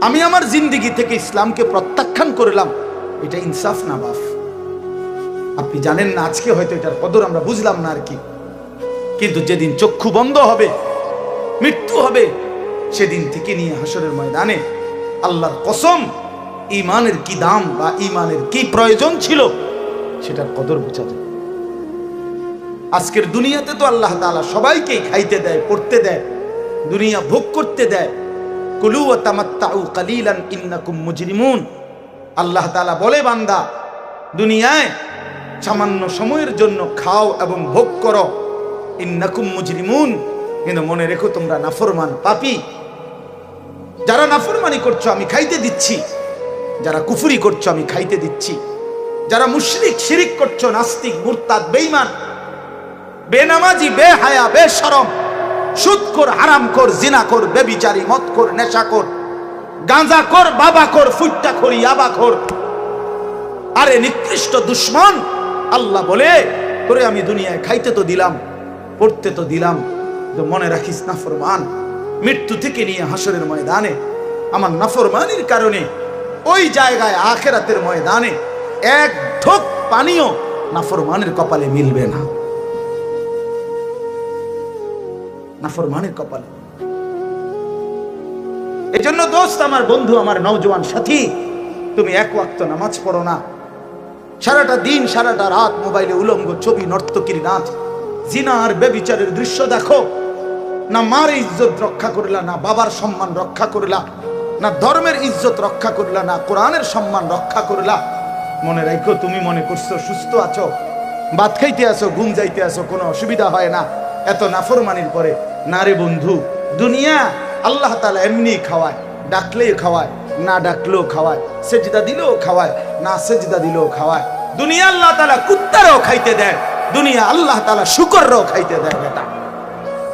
আমি আমার জিন্দেগি থেকে ইসলামকে প্রত্যাখ্যান করলাম, এটা ইনসাফ না বাপ। আপনি জানেন না, আজকে হয়তো এটার কদর আমরা বুঝলাম না আর কি, কিন্তু যেদিন চক্ষু বন্ধ হবে, মৃত্যু হবে, সেদিন থেকে নিয়ে হাসরের ময়দানে আল্লাহর কসম ঈমানের কি দাম বা ঈমানের কি প্রয়োজন ছিল সেটার কদর বোঝা যায়। আজকের দুনিয়াতে তো আল্লাহ তাআলা সবাইকে খাইতে দেয়, পড়তে দেয়, দুনিয়া ভোগ করতে দেয়। কুলু ওয়া তামাত্তাউ কালিলান ইন্নাকুম মুজরিমুন। আল্লাহ তাআলা বলে, বান্দা দুনিয়ায় সামান্য সময়ের জন্য খাও এবং ভোগ করো, ইন্নাকুম মুজরিমুন, কিন্তু মনে রেখো তোমরা নাফরমান পাপী। যারা নাফরমানি করছো আমি খাইতে দিচ্ছি, যারা কুফরি করছো আমি খাইতে দিচ্ছি, যারা মুশরিক শিরিক করছো, নাস্তিক মুরতাদ বেঈমান বেনামাজি বেহায়া বেশরম সুদখোর হারামখোর জিনাখোর বেবিচারী মদখোর নেশাখোর গাঁজাখোর বাবাখোর ফুট্টাখোর ইয়াবাখোর, আরে নিকৃষ্ট দুশমন। আল্লাহ বলে, তোরে আমি দুনিয়ায় খাইতে তো দিলাম, পড়তে তো দিলাম, তো মনে রাখিস নাফরমান, মৃত্যু থেকে নিয়ে হাসরের ময়দানে আমার নাফরমানির কারণে ওই জায়গায় আখিরাতের ময়দানে এক ঢোক পানিও নাফরমানের কপালে মিলবে না, নাফরমানের কপালে। এজন্য দোস্ত, আমার বন্ধু, আমার নওজোয়ান সাথী, তুমি এক ওয়াক্ত নামাজ পড়ো না, সারাটা দিন সারাটা রাত মোবাইলে উলঙ্গ ছবি, নর্তকীর নাচ, জিনা আর বেবিচারের দৃশ্য দেখো, না মার ইজ্জত রক্ষা করলা, না বাবার সম্মান রক্ষা করলা, না ধর্মের ইজ্জত রক্ষা করলা, না কোরআনের সম্মান রক্ষা করলা। মনে রাখো, তুমি মনে করছো সুস্থ আছো, ভাত খাইতে আসো, ঘুম যাইতে আসো, কোনো অসুবিধা হয় না এত নাফরমানির পরে। না রে বন্ধু, দুনিয়া আল্লাহ তাআলা এমনি খাওয়ায়, ডাকলেই খাওয়ায়, না ডাকলেও খাওয়ায়, সেজদা দিলেও খাওয়ায়, না সেজদা দিলেও খাওয়ায়। দুনিয়া আল্লাহ তাআলা কুত্তারও খাইতে দেয়, দুনিয়া আল্লাহ তাআলা শুকররাও খাইতে দেয়। বেটা,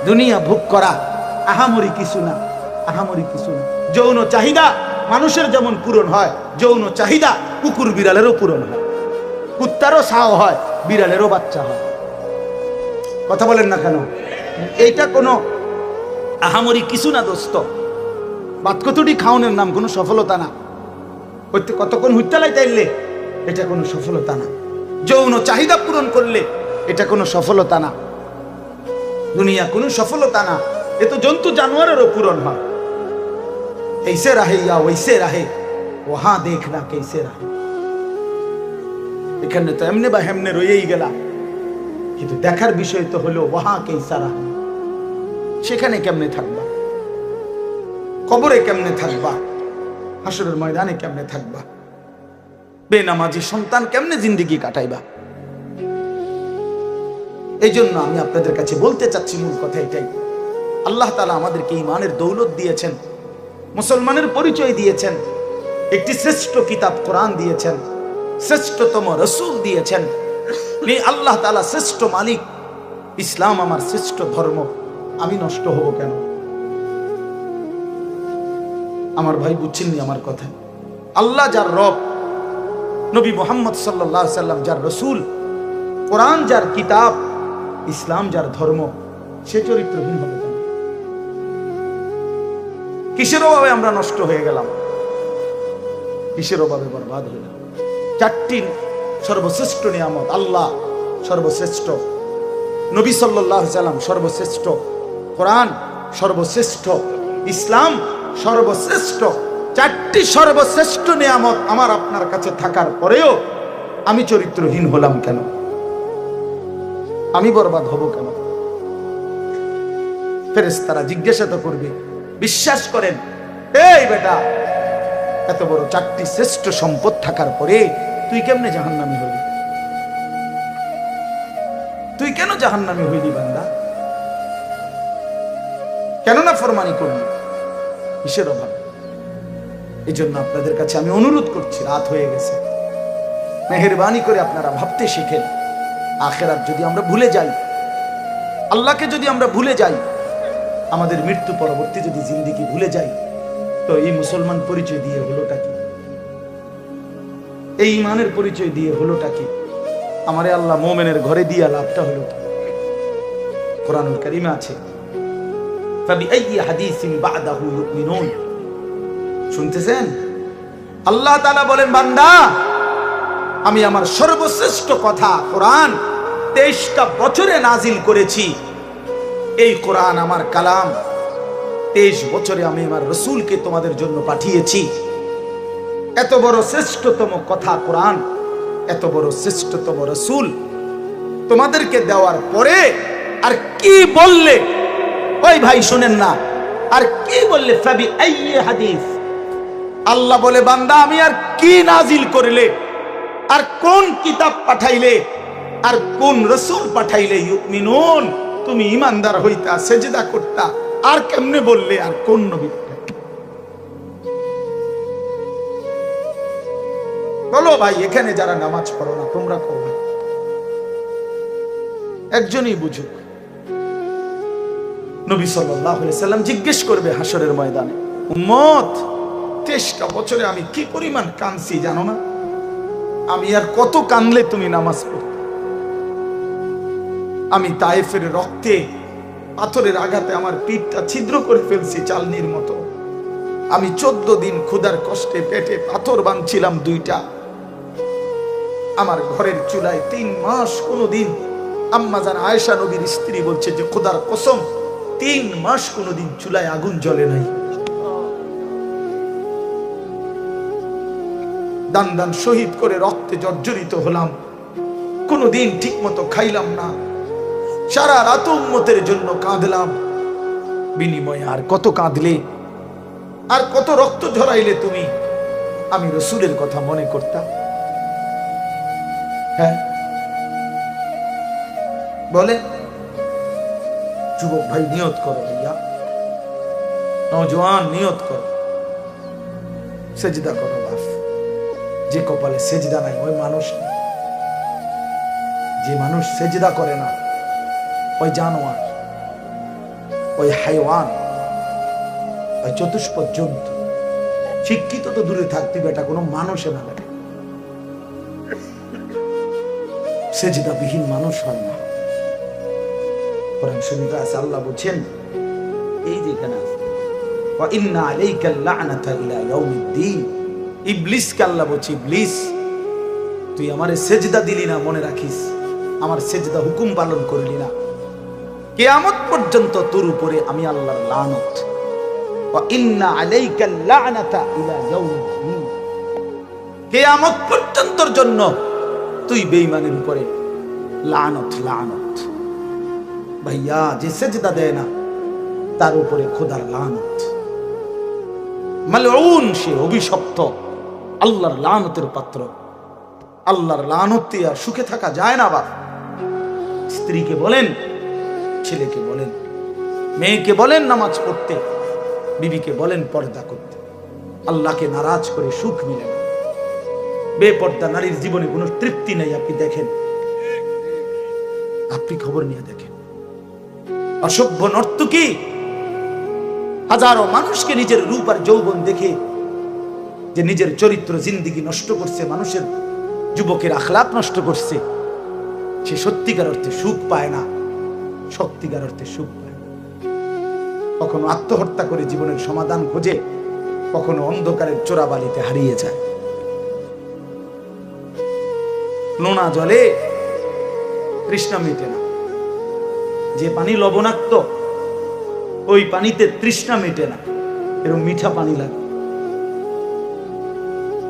দুনিয়া ভোগ করা আহামরি কিছু না, আহামরি কিছু না। যৌন চাহিদা মানুষের যেমন পূরণ হয়, যৌন চাহিদা কুকুর বিড়ালেরও পূরণ হয়, কুত্তারও ছাও হয়, বিড়ালেরও বাচ্চা হয়। কথা বলেন না কেন? এইটা কোনো আহামরি কিছু না দোস্ত। ভাত কতটি খাওয়ানোর নাম কোনো সফলতা না, কতক্ষণ হুইতালাই চাইলে এটা কোনো সফলতা না, যৌন চাহিদা পূরণ করলে এটা কোনো সফলতা না, দুনিয়া কোনো সফলতা না। এ তো জন্তু জানোয়ারেরও পূরণ হয়। ऐसे रहे या वैसे रहे, वहां देखना कैसे रहे। এখানে তো এমনি বা হেমনে রয়েই গেলা, কিন্তু দেখার বিষয় তো হলো ওয়াহা কেসা রাহে, সেখানে কেমনে থাকবা, কবরে কেমনে থাকবা, হাসরের ময়দানে কেমনে থাকবা, বেনামাজি সন্তান কেমনে জিন্দেগি কাটাইবা। এই জন্য আমি আপনাদের কাছে বলতে চাচ্ছি, মূল কথা এটাই, আল্লাহ তাআলা আমাদেরকে ঈমানের দৌলত দিয়েছেন, মুসলমানের পরিচয় দিয়েছেন, একটি শ্রেষ্ঠ কিতাব কোরআন দিয়েছেন, শ্রেষ্ঠতম রাসূল দিয়েছেন। আল্লাহ তাআলা শ্রেষ্ঠ মালিক, ইসলাম আমার শ্রেষ্ঠ ধর্ম, আমি নষ্ট হব কেন? আমার ভাই বুঝছেননি আমার কথা? আল্লাহ যার রব, নবী মুহাম্মদ সাল্লাল্লাহু আলাইহি সাল্লাম যার রাসূল, কোরআন যার কিতাব, ইসলাম যার ধর্ম, সে চরিত্রহীন হবে কেন? কিসের অভাবে আমরা নষ্ট হয়ে গেলাম? কিসের অভাবে বরবাদ হইলাম? চারটি সর্বশ্রেষ্ঠ নিয়ামত, আল্লাহ সর্বশ্রেষ্ঠ, নবী সাল্লাল্লাহু আলাইহি সাল্লাম সর্বশ্রেষ্ঠ, কোরআন সর্বশ্রেষ্ঠ, ইসলাম সর্বশ্রেষ্ঠ। চারটি সর্বশ্রেষ্ঠ নিয়ামত আমার আপনার কাছে থাকার পরেও আমি চরিত্রহীন হলাম কেন? আমি বরবাদ হব কেন? ফেরেশতারা জিজ্ঞাসা তো করবে। বিশ্বাস করেন, এই বেটা, এত বড় চারটি শ্রেষ্ঠ সম্পদ থাকার পরে তুই কেমনে জাহান্নামী হলি? তুই কেন জাহান্নামী হইলি বান্দা? কেন না ফরমানি করলি? কিসের অভাব? এই জন্য আপনাদের কাছে আমি অনুরোধ করছি, রাত হয়ে গেছে, মেহেরবানি করে আপনারা ভাবতে শিখেন। আখিরাত যদি আমরা ভুলে যাই, আল্লাহকে যদি আমরা ভুলে যাই, আমাদের মৃত্যু পরবর্তী যদি জিন্দেগি ভুলে যাই, তো এই মুসলমান পরিচয় দিয়ে হলোটা কি? এই ঈমানের পরিচয় দিয়ে হলোটা কি? আমারে আল্লাহ মুমিনের ঘরে দিয়া লাভটা হলো কি? কোরআনুল কারীমে আছে, ফাবিআইয়ি হাদিসিন বা'দাহু ইউমিনুন। শুনতেছেন? আল্লাহ তাআলা বলেন, বান্দা, আমি আমার সর্বশ্রেষ্ঠ কথা কোরআন 23টা বছরে নাজিল করেছি। এই কোরআন আমার কালাম, 23 বছরে আমি আমার রাসূলকে তোমাদের জন্য পাঠিয়েছি। এত বড় শ্রেষ্ঠতম কথা কোরআন, এত বড় শ্রেষ্ঠতম রাসূল তোমাদেরকে দেওয়ার পরে আর কি বললে? ওই ভাই শুনেন না, আর কি বললে ফাবি আইয়ি হাদিস, আল্লাহ বলে বান্দা আমি আর কি নাজিল করলে, আর কোন কিতাব পাঠাইলে, আর কোন রাসূল পাঠাইলে ইউমিনুন তুমি ঈমানদার হইতা, সেজদা করতা, আর কেমনে বললে, আর কোন নবী? বলো ভাই, এখানে যারা নামাজ পড়ো না তোমরা কও, একজনই বুঝুক। নবী সাল্লাল্লাহু আলাইহি সাল্লাম জিজ্ঞেস করবে হাসরের ময়দানে, উম্মত 23টা বছরে আমি কি পরিমাণ কাঁদছি জানো না? আমি আর কত কাঁদলে তুমি নামাজ পড়তে? আমি তায়েফের রক্তে পাথরের আঘাতে আমার পিঠটা ছিদ্র করে ফেলছি চালনির মতো। আমি 14 দিন ক্ষুধার কষ্টে পেটে পাথর বাঁধছিলাম 2টা। আমার ঘরের চুলায় 3 মাস কোনোদিন, আম্মা জান আয়েশা নবীর স্ত্রী বলছে যে খোদার কসম 3 মাস কোনোদিন চুলায় আগুন জ্বলে নাই। দান দান শহীদ করে রক্তে জর্জরিত হলাম, কোনোদিন ঠিক মতো খাইলাম না, সারা রাত উম্মতের জন্য কাঁদলাম। বিনিময়ে আর কত কাঁদলে, আর কত রক্ত ঝরাইলে তুমি? আমি রাসূলের কথা মনে করতাম। হ্যাঁ বলে যুবক ভাই নিয়ত করো, ভাইয়া নওজোয়ান নিয়ত করো, সেজদা করো। বাস যে কপালে সেজদা নাই ওই মানুষ না, যে মানুষ সেজদা করে না ওই জানোয়ার, ওই হাইওয়ান, ওই চতুষ্পদ জন্তু। শিক্ষিত তো দূরে থাকতে বেটা, কোনো মানুষে না বেটা, সেজদা বিহীন মানুষ হয় না। কোরআন শরীফে আছে, আল্লাহ বলেন এই যে এখানে আছে ওয়া ইন্না আলাইকাল লা'নাতা ইলা ইয়াউমিদ্দিন, ইবলিসকে আল্লাহ বলছে ইবলিস তুই আমারে সেজদা দিলি না, মনে রাখিস আমার সেজদা হুকুম পালন করলি না, কিয়ামত পর্যন্ত তোর উপরে আমি আল্লাহর লানত। ওয়া ইন্না আলাইকাল লা'নাতা ইলা ইয়াউমিদ্দিন, কিয়ামত পর্যন্তর জন্য তুই বেঈমানের উপরে লানত, লানত। ভাইয়া যে সেজদা দেয় না তার উপরে খোদার লানত, মালউন, সে অভিশপ্ত, আল্লাহর লানতের পাত্র। আল্লাহর লানতে আর সুখে থাকা যায় না। বাপ স্ত্রীকে বলেন, ছেলেকে বলেন, মেয়েকে বলেন নামাজ পড়তে, বিবিকে বলেন পর্দা করতে। আল্লাহকে নারাজ করে সুখ মিলে না। বেপর্দা নারীর জীবনে কোনো তৃপ্তি নেই। আপনি দেখেন, আপনি খবর নিয়ে দেখেন, অসভ্য নর্তকী হাজারো মানুষকে নিজের রূপ আর যৌবন দেখে যে নিজের চরিত্র জিন্দিগি নষ্ট করছে, মানুষের যুবকের আখলাক নষ্ট করছে, সে সত্যিকার অর্থে সুখ পায় না, সত্যিকার অর্থে সুখ পায় না। কখনো আত্মহত্যা করে জীবনের সমাধান খোঁজে, কখনো অন্ধকারের চোরাবালিতে হারিয়ে যায়। নোনা জলে তৃষ্ণা মিটে না, যে পানি লবণাক্ত ওই পানিতে তৃষ্ণা মেটে না, এরকম মিঠা পানি লাগে।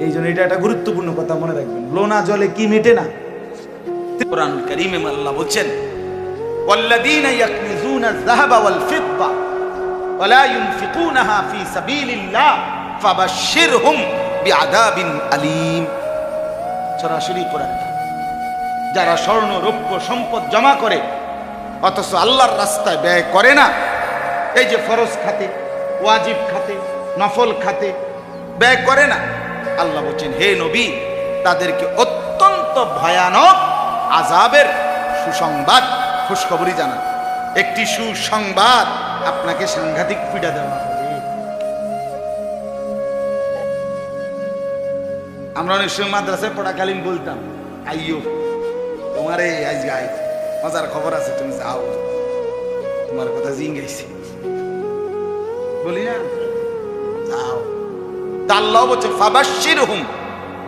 এই জন্য এটা একটা গুরুত্বপূর্ণ কথা মনে রাখবেন, লোনা জলে কি মেটে না। কোরআন কারীমে আল্লাহ বলেন ওয়াল্লাযীনা ইয়াকনিজুনা আয-যাহাবা ওয়াল ফিদ্দা ওয়া লা ইউনফিকুনাহা ফী সাবিলিল্লাহ ফাবাশশিরহুম বিআযাবিন আলীম। সরাসরি কোরআন। যারা স্বর্ণ রৌপ্য সম্পদ জমা করে অথচ আল্লাহর রাস্তায় ব্যয় করে না, এই যে ফরজ খাতে, ওয়াজিব খাতে, নফল খাতে ব্যয় করে না, আল্লাহ বলছেন হে নবী তাদেরকে অত্যন্ত ভয়ানক আযাবের সুসংবাদ, খুশখবরি জানান। একটি সুসংবাদ, আপনাকে সাংঘাতিক পীড়া দেওয়া হবে। আমরা অনেক সময় মাদ্রাসায় পড়াকালীন বলতাম, আইয়ো তোমার এই আজ গাই মজার খবর আছে, তুমি যাও, তোমার কথা জিঙ্গাইছি, বলি না, যাও। তা আল্লাহ বলছে ফাবাশশিরহুম,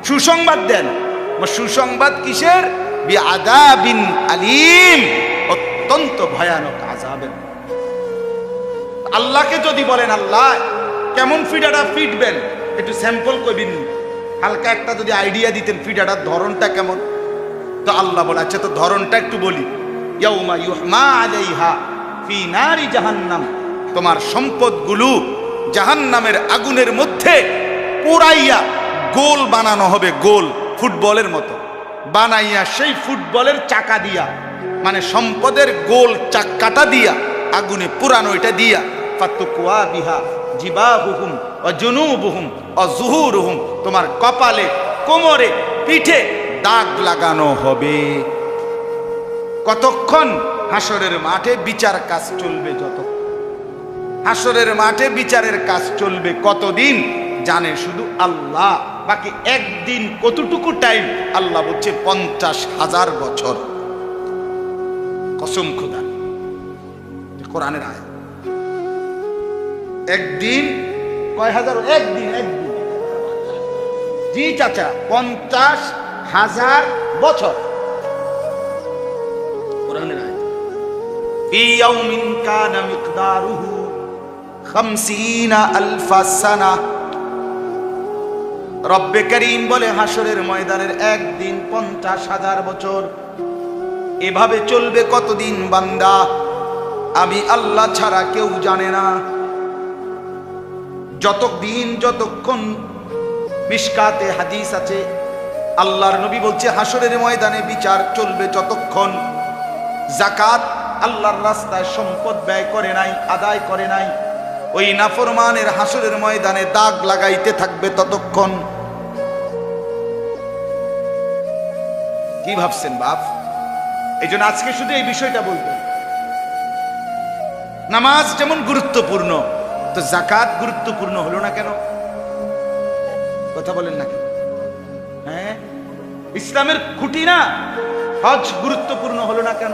সুসংবাদ দেন। সুসংবাদ কিসের? বিআযাবিন আলীম, অত্যন্ত ভয়ানক আযাবের। আল্লাহকে যদি বলেন আল্লাহ কেমন ফিডাটা ফিটবেন, একটু স্যাম্পল কইবেন, হালকা একটা যদি আইডিয়া দিতেন ফিডাটার ধরনটা কেমন, তো আল্লাহ বলে আচ্ছা তো ধরনটা একটু বলি। ইয়াউমা ইউহমা আলাইহা ফি নারি জাহান্নাম তোমার সম্পদগুলো জাহান্নামের আগুনের মধ্যে পোড়াইয়া গোল বানানো হবে, গোল ফুটবলের মতো বানাইয়া সেই ফুটবলের চাকা দিয়া, মানে সম্পদের গোল চাক্কাটা দিয়া আগুনে পুরানো, এটা দিয়া ফাতুকুয়া বিহা জিবাহুহুম ওয়া জুনুবুহুম ওয়া যুহুরুহুম, তোমার কপালে, কোমরে, পিঠে দাগ লাগানো হবে। কতক্ষণ? হাসরের মাঠে বিচার কাজ চলবে, যত হাসরের মাঠে বিচারের কাজ চলবে কতদিন জানে শুধু আল্লাহ। বাকি একদিন কতটুকু টাইম আল্লাহ বলছে 50,000 বছর। কসম খোদা, কোরআনের আয়াত। একদিন কয় হাজার? একদিন, একদিন। জি চাচা, 50,000 বছর। কোরআনের আয়াত। ফি ইয়াউমিন কানা মিকদারুহু 50,000 সানা। রব্বে করিম বলে হাসরের ময়দানের একদিন 50,000 বছর। এভাবে চলবে কতদিন বান্দা? আমি আল্লাহ ছাড়া কেউ জানে না। যতদিন, যতক্ষণ, মিশকাতে হাদিস আছে, আল্লাহর নবী বলছে হাসরের ময়দানে বিচার চলবে যতক্ষণ যাকাত আল্লাহর রাস্তায় সম্পদ ব্যয় করে নাই, আদায় করে নাই, ওই নাফরমানের হাসরের ময়দানে দাগ লাগাইতে থাকবে ততক্ষণ। কি ভাবছেন বাপ? এই জন্য আজকে শুধু এই বিষয়টা বলবো, নামাজ যেমন গুরুত্বপূর্ণ, তো যাকাত গুরুত্বপূর্ণ হলো না কেন? কথা বলেন নাকি? হ্যাঁ, ইসলামের খুঁটি না? হজ গুরুত্বপূর্ণ হলো না কেন?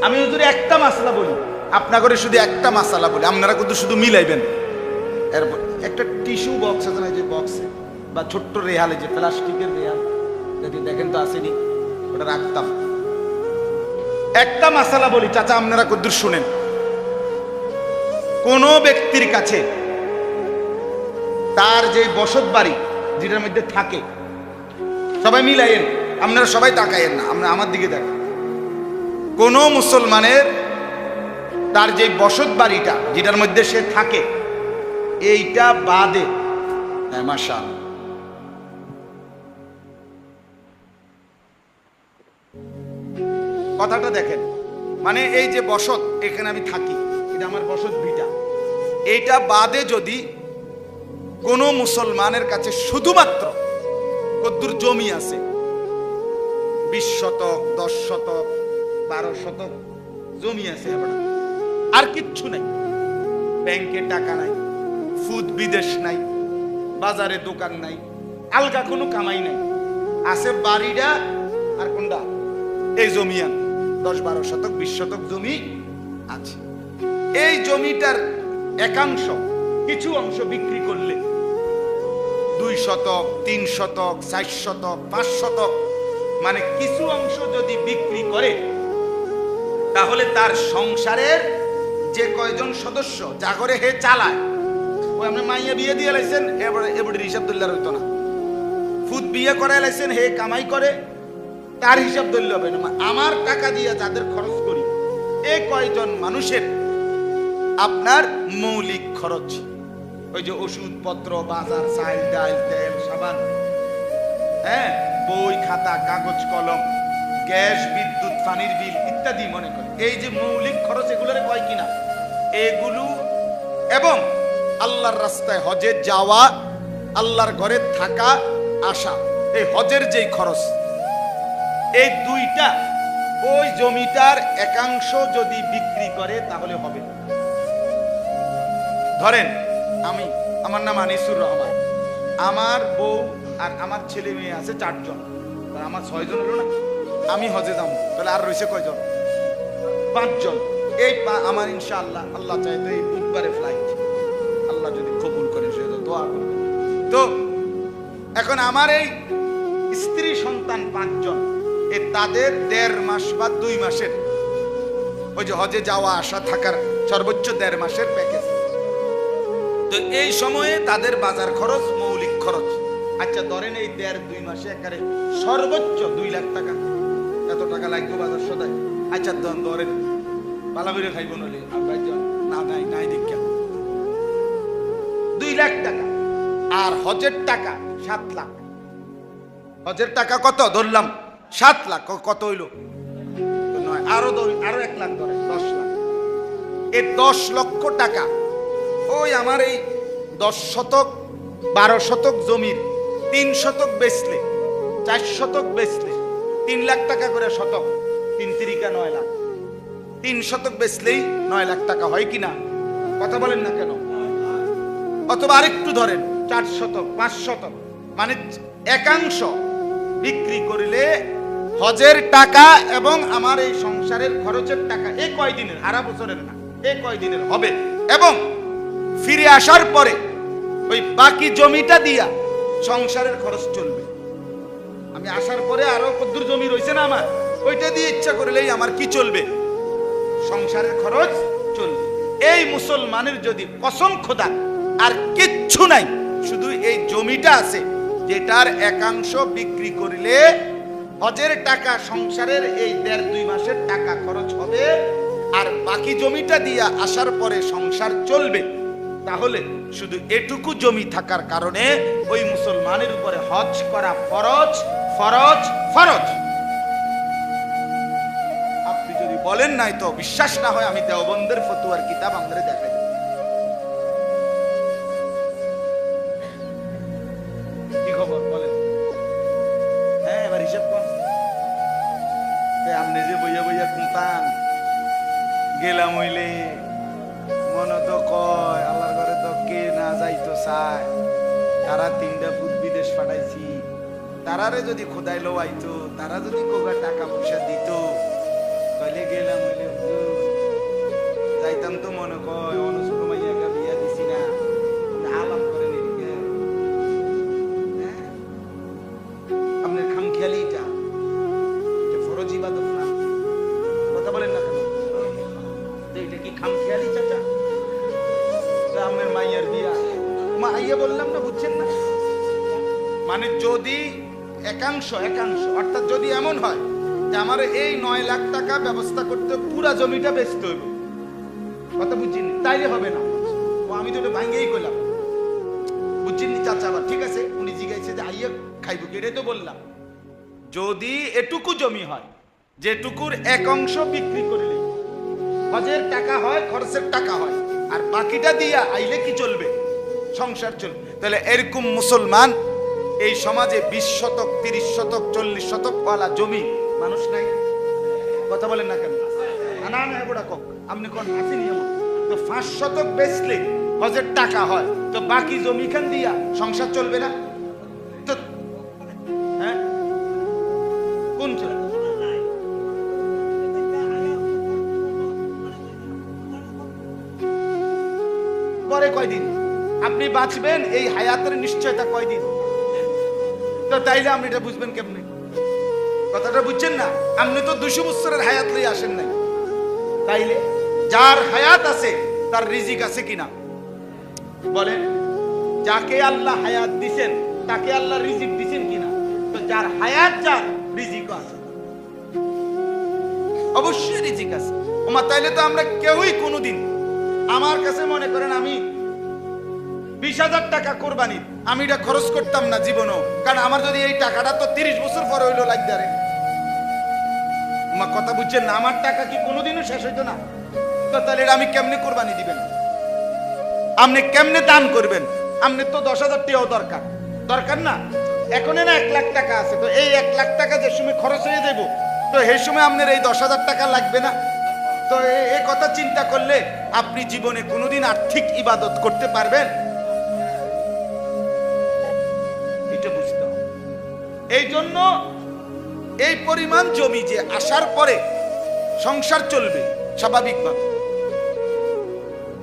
আমি যদি একটা মাসলা বলি, আপনার করে শুধু একটা মাসালা বলি, আপনারা কিন্তু শুধু মিলাইবেন। এরপর একটা টিস্যু বক্স আছে না, যে বক্সে বা ছোট্ট রেহালে, যে প্লাস্টিকের রেহাল, যদি দেখেন তো আসেনি, ওটা রাখতাম। একটা মাসালা বলি চাচা, আপনারা কদ্দুর শুনেন। কোন ব্যক্তির কাছে তার যে বসত বাড়ি যেটার মধ্যে থাকে, সবাই মিলাইয়েন, আপনারা সবাই তাকাইয়েন না, আমরা আমার দিকে দেখেন। কোন মুসলমানের তার যে বসত বাড়িটা যেটার মধ্যে সে থাকে, এইটা বাদে, হ্যাঁ মাশাআল্লাহ, কথাটা দেখেন, মানে এই যে বসত, এখানে আমি থাকি, এটা আমার বসত ভিটা, এইটা বাদে যদি কোন মুসলমানের কাছে শুধুমাত্র কদ্দুর জমি আছে, 20 শতক, 10 শতক, 12 শতক জমি আছে, আর কিচ্ছু নাই, ব্যাংকে টাকা নাই, ফুদ বিদেশ নাই, বাজারে দোকান নাই, আলগা কোনো কামাই নাই, আছে বাড়িটা আর কোনটা, এই জমিয়ান 10-12 শতক, 20 শতক জমি আছে। এই জমিটার একাংশ, কিছু অংশ বিক্রি করলে 2 শতক, 3 শতক, 4 শতক, 5 শতক, মানে কিছু অংশ যদি বিক্রি করে, তাহলে তার সংসারের যে কয়জন সদস্য যা করে হে চালায়, ওই আপনি মাইয়া বিয়ে দিয়ে লাইছেন, এবারে হিসাব ধরলে হইতো না, ফুদ বিয়ে করে লাইছেন, হে কামাই করে, তার হিসাব ধরলে হবে না। আমার টাকা দিয়ে যাদের খরচ করি, এই কয়জন মানুষের আপনার মৌলিক খরচ, ওই যে ওষুধপত্র, বাজার, চাল, ডাল, তেল, সাবান, হ্যাঁ, বই খাতা, কাগজ কলম, গ্যাস, বিদ্যুৎ, পানির বিল ইত্যাদি, মনে করে এই যে মৌলিক খরচ, এগুলোর কয় কিনা এগুলো, এবং আল্লাহর রাস্তায় হজে যাওয়া, আল্লাহর ঘরে থাকা, আসা, এই হজের যেই খরচ, এই দুইটা ওই জমিটার একাংশ যদি বিক্রি করে তাহলে হবে। ধরেন আমার নাম আনিসুর রহমান, আমার বউ আর আমার ছেলে মেয়ে আছে 4 জন, আমার 6 জন হলো না, আমি হজে যাবো, তাহলে আর রয়েছে কয়জন? 5 জন। এই আমার ইনশাআল্লাহ, আল্লাহ চাইতো এই বুধবারে ফ্লাইট, আল্লাহ যদি কবুল করে, সে দোয়া করবে। তো এখন আমার এই স্ত্রী সন্তান 5 জন, তাদের 1.5 মাস বা 2 মাসের ওই যে হজে যাওয়া আসা থাকার সর্বোচ্চ 1.5 মাসের প্যাকেজ। তো এই সময়ে তাদের বাজার খরচ, মৌলিক খরচ, আচ্ছা ধরেন এই 1.5-2 মাসে একারে সর্বোচ্চ 2 লাখ টাকা, এত টাকা লাগবে বাজার সদায়, আচ্ছা ধরেন পালা করে খাইব নলে না নাই নাই দেখা 2 লাখ টাকা। আর হজের টাকা 7 লাখ। হজের টাকা কত ধরলাম 7 লাখ। কত হইল নয়, আরো 1 লাখ ধরে 10 লাখ। এই 10 লক্ষ টাকা ওই আমার এই 10 শতক 12 শতক জমির 3 শতক বেচলে 4 শতক বেচলে 3 লাখ টাকা করে শতক, 3 তিরিকা 9 লাখ। 3 শতক বেচলেই 9 লাখ টাকা হয় কিনা? কথা বলেন না কেন? অথবা আরেকটু ধরেন 4 শতক 5 শতক, মানে একাংশ বিক্রি করিলে হজের টাকা এবং আমার এই সংসারের খরচের টাকা এই কয়দিনের, সারা বছরের না, এই কয়দিনের হবে। এবং ফিরে আসার পরে ওই বাকি জমিটা দিয়া সংসারের খরচ চলবে। আমি আসার পরে আরো কদ্দুর জমি রয়েছে না আমার, ওইটা দিয়ে ইচ্ছা করলেই আমার কি চলবে? সংসারের খরচ চলবে। এই মুসলমানের যদি কসম খোদা আর কিচ্ছু নাই, শুধু এই জমিটা আছে যেটার একাংশ বিক্রি করিলে হজের টাকা সংসারের এই 1.5-2 মাসের টাকা খরচ হবে, আর বাকি জমিটা দিয়া আসার পরে সংসার চলবে, তাহলে শুধু এটুকু জমি থাকার কারণে ওই মুসলমানের উপরে হজ করা ফরজ ফরজ ফরজ। আপনি যদি বলেন নাই তো বিশ্বাস না হয়, আমি দেওবন্দের ফতুয়ার কিতাব আমাদের দেখাই। কি খবর বলেন? হ্যাঁ, এবার হিসাব কর। আপনি যে বইয়া বইয়া কুমতান গেলাম হইলে মনে তো কয় আল্লাহর ঘরে তো কে না যাইতো চায়। তারা 3টা ফুট বিদেশ পাঠাইছি, তারারে যদি খোদাই লো আইতো, তারা যদি কোগা টাকা পয়সা দিত, তাহলে গেলাম হইলে যাইতাম। তো মনে কয় অনুসুর মাইয়াকে বিয়া দিছি না, আলাপ করেন এদিকে। আপনার খামখেয়ালিটা ফরজ ইবাদত না। কথা বলেন না কেন? এটা কি খামখেয়ালি চাচা? আপনার মাইয়ার বিয়া, মাইয়া বললাম না, বুঝছেন না? মানে যদি একাংশ অর্থাৎ যদি এমন হয় যে আমার এই 9 লাখ টাকা ব্যবস্থা করতে পুরা জমিটা বেচতে হইব, কথা বুঝছেন? তাইলে হবে না। ও আমি তো এটা ভাঙ্গেই কইলাম, বুঝছেন চাচা? আবার ঠিক আছে, উনি জিজ্ঞাসা যে আইয়া খাইব কি, এটাই তো বললাম। যদি এটুকু জমি হয় যেটুকুর এক অংশ বিক্রি করলে হজের টাকা হয়, খরচের টাকা হয়, আর বাকিটা দিয়া আইলে কি চলবে? সংসার চলবে। তাহলে এরকম মুসলমান এই সমাজে 20 শতক 30 শতক 40 শতক ওয়ালা জমি মানুষ নাই। কথা বলেন না কেন? না না, এগুলা কক আপনি কোন আসেনি এমন তো 5 শতক বেচলে হজের টাকা হয়, তো বাকি জমি খান দিয়া সংসার চলবে না তো? হ্যাঁ, কোন চলবে? পরে কয়দিন আপনি বাঁচবেন, এই হায়াতের নিশ্চয়তা কয়দিন? তো তাইলে আপনি এটা বুঝবেন কেমনে? কথাটা বুঝছেন না? আপনি তো 200 বছরের হায়াত লই আসেন নাই। তাইলে যার হায়াত আছে তার রিজিক আছে কিনা বলেন? যাকে আল্লাহ হায়াত দিবেন তাকে আল্লাহ রিজিক দিবেন কিনা? তো যার হায়াত, যার রিজিক আছে, অবশ্যই রিজিক আছে। ওমা তাইলে তো আমরা কেউই কোনোদিন, আমার কাছে মনে করেন আমি 20,000 টাকা কোরবানি আমি এটা খরচ করতাম না জীবনও, কারণ আমার যদি এই টাকাটা তো 30 বছর পরে হইলো লাগবে। আমার কথা বুঝছেন না? আমার টাকা কি কোনোদিনও শেষ হইতো না? তো তাহলে আমি কেমনে কোরবানি দিবেন? আপনি কেমনে দান করবেন? আপনি তো 10,000 টাকাও দরকার না। এখন না 1 লাখ টাকা আছে, তো এই 1 লাখ টাকা যে সময় খরচ হয়ে যাবো, তো এই সময় আপনার এই 10,000 টাকা লাগবে না? তো এই কথা চিন্তা করলে আপনি জীবনে কোনোদিন আর্থিক ইবাদত করতে পারবেন? এটা বুঝতে হবে। এই জন্য এই পরিমাণ জমি যে আসার পরে সংসার চলবে স্বাভাবিকভাবে,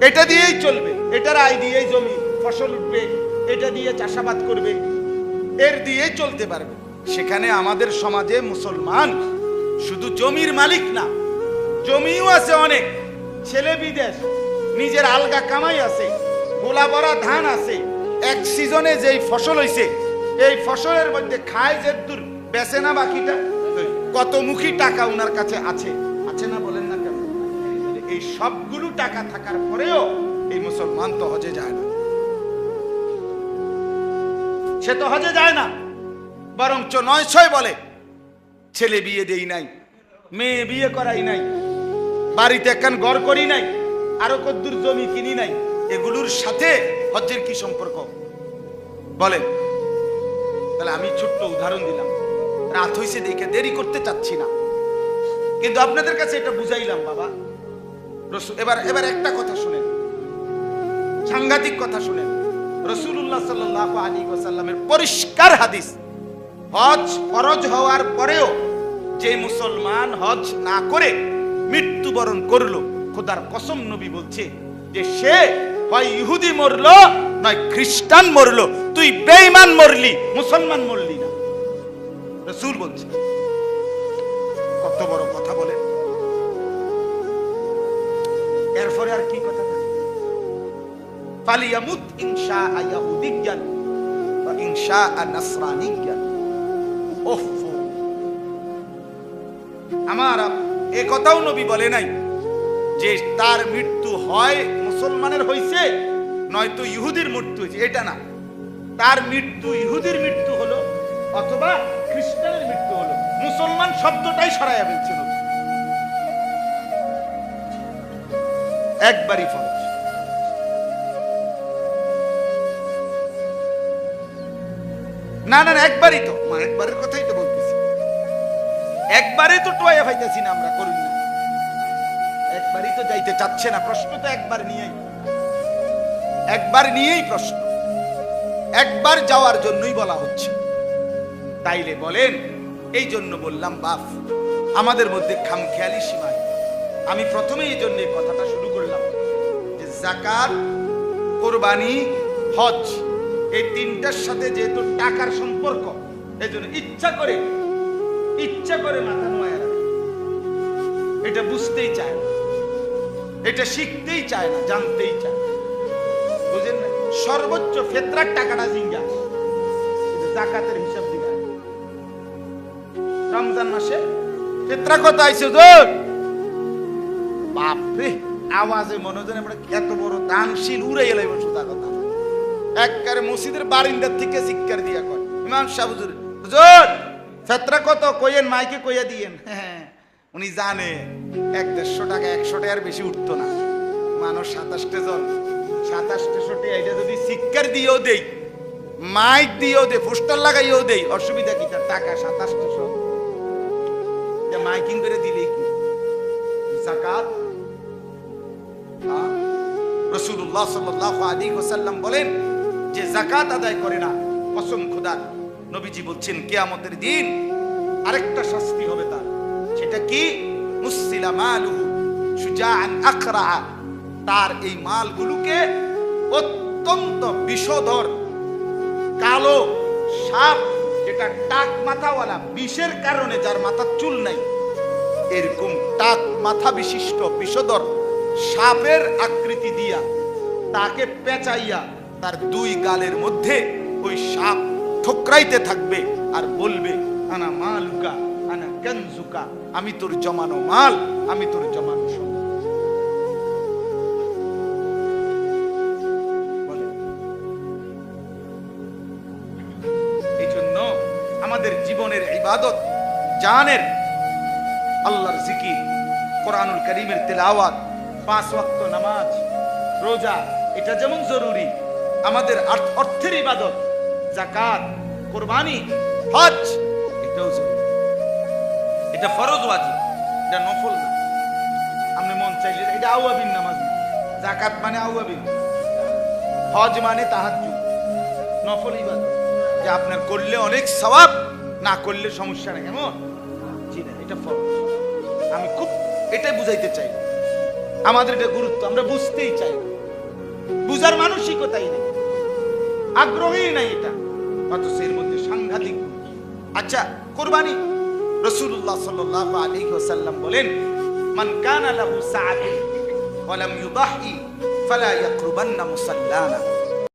এটা দিয়েই চলবে, এটার আয় দিয়েই জমি ফসল উঠবে, এটা দিয়ে চাষাবাদ করবে, এর দিয়েই চলতে পারবে। সেখানে আমাদের সমাজে মুসলমান শুধু জমির মালিক না, জমিও আছে অনেক, ছেলে বিদেশ, নিজের আলগা কামাই আছে, গোলা ভরা ধান আছে, এক সিজনে যেই ফসল হইছে এই ফসলের মধ্যে খায় যে দূর বেচে না বাকিটা, কত মুখী টাকা উনার কাছে আছে, আছে না? বলেন না কেন? এই সবগুলো টাকা থাকার পরেও এই মুসলমান তো হজে যায় না, সে তো হজে যায় না, বরঞ্চ 9-6 বলে ছেলে বিয়ে দেই নাই, মেয়ে বিয়ে করাই নাই, বাড়িতে একখান ঘর করি নাই, আরো কদ্দুর জমি কিনি নাই। এগুলোর সাথে হজ্জের কি সম্পর্ক বলেন? তাহলে আমি ছোট্ট উদাহরণ দিলাম, রাত হইছে দেখে দেরি করতে চাচ্ছি না, কিন্তু আপনাদের কাছে এটা বুঝাইলাম বাবা। এবার একটা কথা শুনেন, সাংঘাতিক কথা শুনেন। রাসূলুল্লাহ সাল্লাল্লাহু আলাইহি ওয়াসাল্লামের পরিষ্কার হাদিস, হজ ফরজ হওয়ার পরেও যে মুসলমান হজ না করে মৃত্যুবরণ করলো, খোদার কসম নবী বলছে যে সে হয় ইহুদি মরলো নয় খ্রিস্টান মরলো, তুই বেঈমান মরলি, মুসলমান মরলি না। রাসূল বলছে, কত বড় কথা বলেন। এরপরে আর কি কথা থাকে? ফালিয়ামুত ইনশা ইয়াহুদিয়ান ওয়া ইনশা নাসরানিয়ান। ওফ, আমার এ কথাও নবী বলে নাই যে তার মৃত্যু হয় মুসলমানের হইছে নয়তো ইহুদির মৃত্যু হয়েছে, এটা না। তার মৃত্যু ইহুদির মৃত্যু হলো অথবা খ্রিস্টানের মৃত্যু হলো, মুসলমান শব্দটাই সরাইয়া ফেলছে নবী। একবারই ফরজ। না না একবারই তো, একবারের কথাই তো বলতেছি, একবারে তো টোয়া পাইতেছি না আমরা, করুন না, একবারই তো যাইতে চাচ্ছে না। প্রশ্ন তো একবার নিয়েই প্রশ্ন, একবার যাওয়ার জন্যই বলা হচ্ছে। তাইলে বলেন, এই জন্য বললাম বাপ, আমাদের মধ্যে খামখেয়ালি সীমায়। আমি প্রথমে এই জন্য কথাটা শুরু করলাম যে যাকাত, কোরবানি, হজ, এই তিনটার সাথে যেহেতু টাকার সম্পর্ক, এই জন্য ইচ্ছা করে মাথা নোয়া রাখে। এটা বুঝতেই চায় না, এটা শিখতেই চায় না, জানতেই চায় না, বুঝেন না? সর্বোচ্চ ফেতরার টাকাটা জিঙ্গা, যাকাতের হিসাব দিগা। রমজান মাসে ফেতরা কত আইছে তোর? বাপরে, আওয়াজে মনে হয় আমরা এত বড় দানশীল উড়ে এলাই সোজা কথা। একবারে মসজিদের বারিন্দার থেকে চিৎকার দিয়া কয়, ইমাম সাহেব হুজুর, হুজুর ফেতরা কত কইয়েন, মাইকে কইয়া দিয়েন। হ্যাঁ, উনি জানে 100-150 টাকা, 100 টাকার বেশি উঠতো না। মানুষ 27 জন, 2700 টাকা, এটা যদি চিৎকার দিয়েও দেই, মাইক দিয়েও দেই, পোস্টার লাগাইও দেই, অসুবিধা কি? তার টাকা 2700, মাইকিং করে দিলেই কি যাকাত? রাসূলুল্লাহ সাল্লাল্লাহু আলাইহি ওয়াসাল্লাম বলেন যে যাকাত আদায় করে না, কসম খোদার, নবীজি বলছেন কিয়ামতের দিন আরেকটা শাস্তি হবে তার। সেটা কি? মুসসিলা মালুহু শুজাআন আকরা, তার এই মালগুলোকে অত্যন্ত বিষধর কালো সাপ, যেটা টাক মাথাওয়ালা, বিষের কারণে যার মাথার চুল নাই, এরকম টাক মাথা বিশিষ্ট বিষধর সাপের আকৃতি দিয়া তাকে পেঁচাইয়া তার 2 গালের মধ্যে ওই সাপ ঠোকরাইতে থাকবে আর বলবে, আনা মালুকা আনা কানজুকা, আমি তোর জমানো মাল, আমি তোর জমানো সম্পদ। এই জন্য আমাদের জীবনের ইবাদত, জানের আল্লাহর জিকির, কোরআনুল কারীমের তেলাওয়াত, 5 ওয়াক্ত নামাজ, রোজা, এটা যেমন জরুরি, আমাদের অর্থের ইবাদত, যাকাত, কুরবানি, হজ, এটাও জরুরি। এটা ফরজ ওয়াজিব, এটা নফল না। আপনি মন চাইলে এটা আওয়াবিন নামাজ, যাকাত মানে আওয়াবিন, হজ মানে তাহাজ্জুদ, নফল ইবাদত, যে আপনার করলে অনেক সওয়াব, না করলে সমস্যা নেই, কেমন? জি না, এটা ফরজ। আমি খুব এটাই বুঝাইতে চাই, আমাদের এটা গুরুত্ব আমরা বুঝতেই চাই, বুঝার মানসিকতাই নেই, আগ্রহী নাই এটা, অথচ এর মধ্যে সাংঘাতিক। আচ্ছা, কুরবানি, রাসূলুল্লাহ সাল্লাল্লাহু আলাইহি ওয়াসাল্লাম বলেন, মান কানা লাহু সাআতুন ওয়া লাম ইউদাহি ফালা ইয়াকরুবান্না মুসাল্লানা।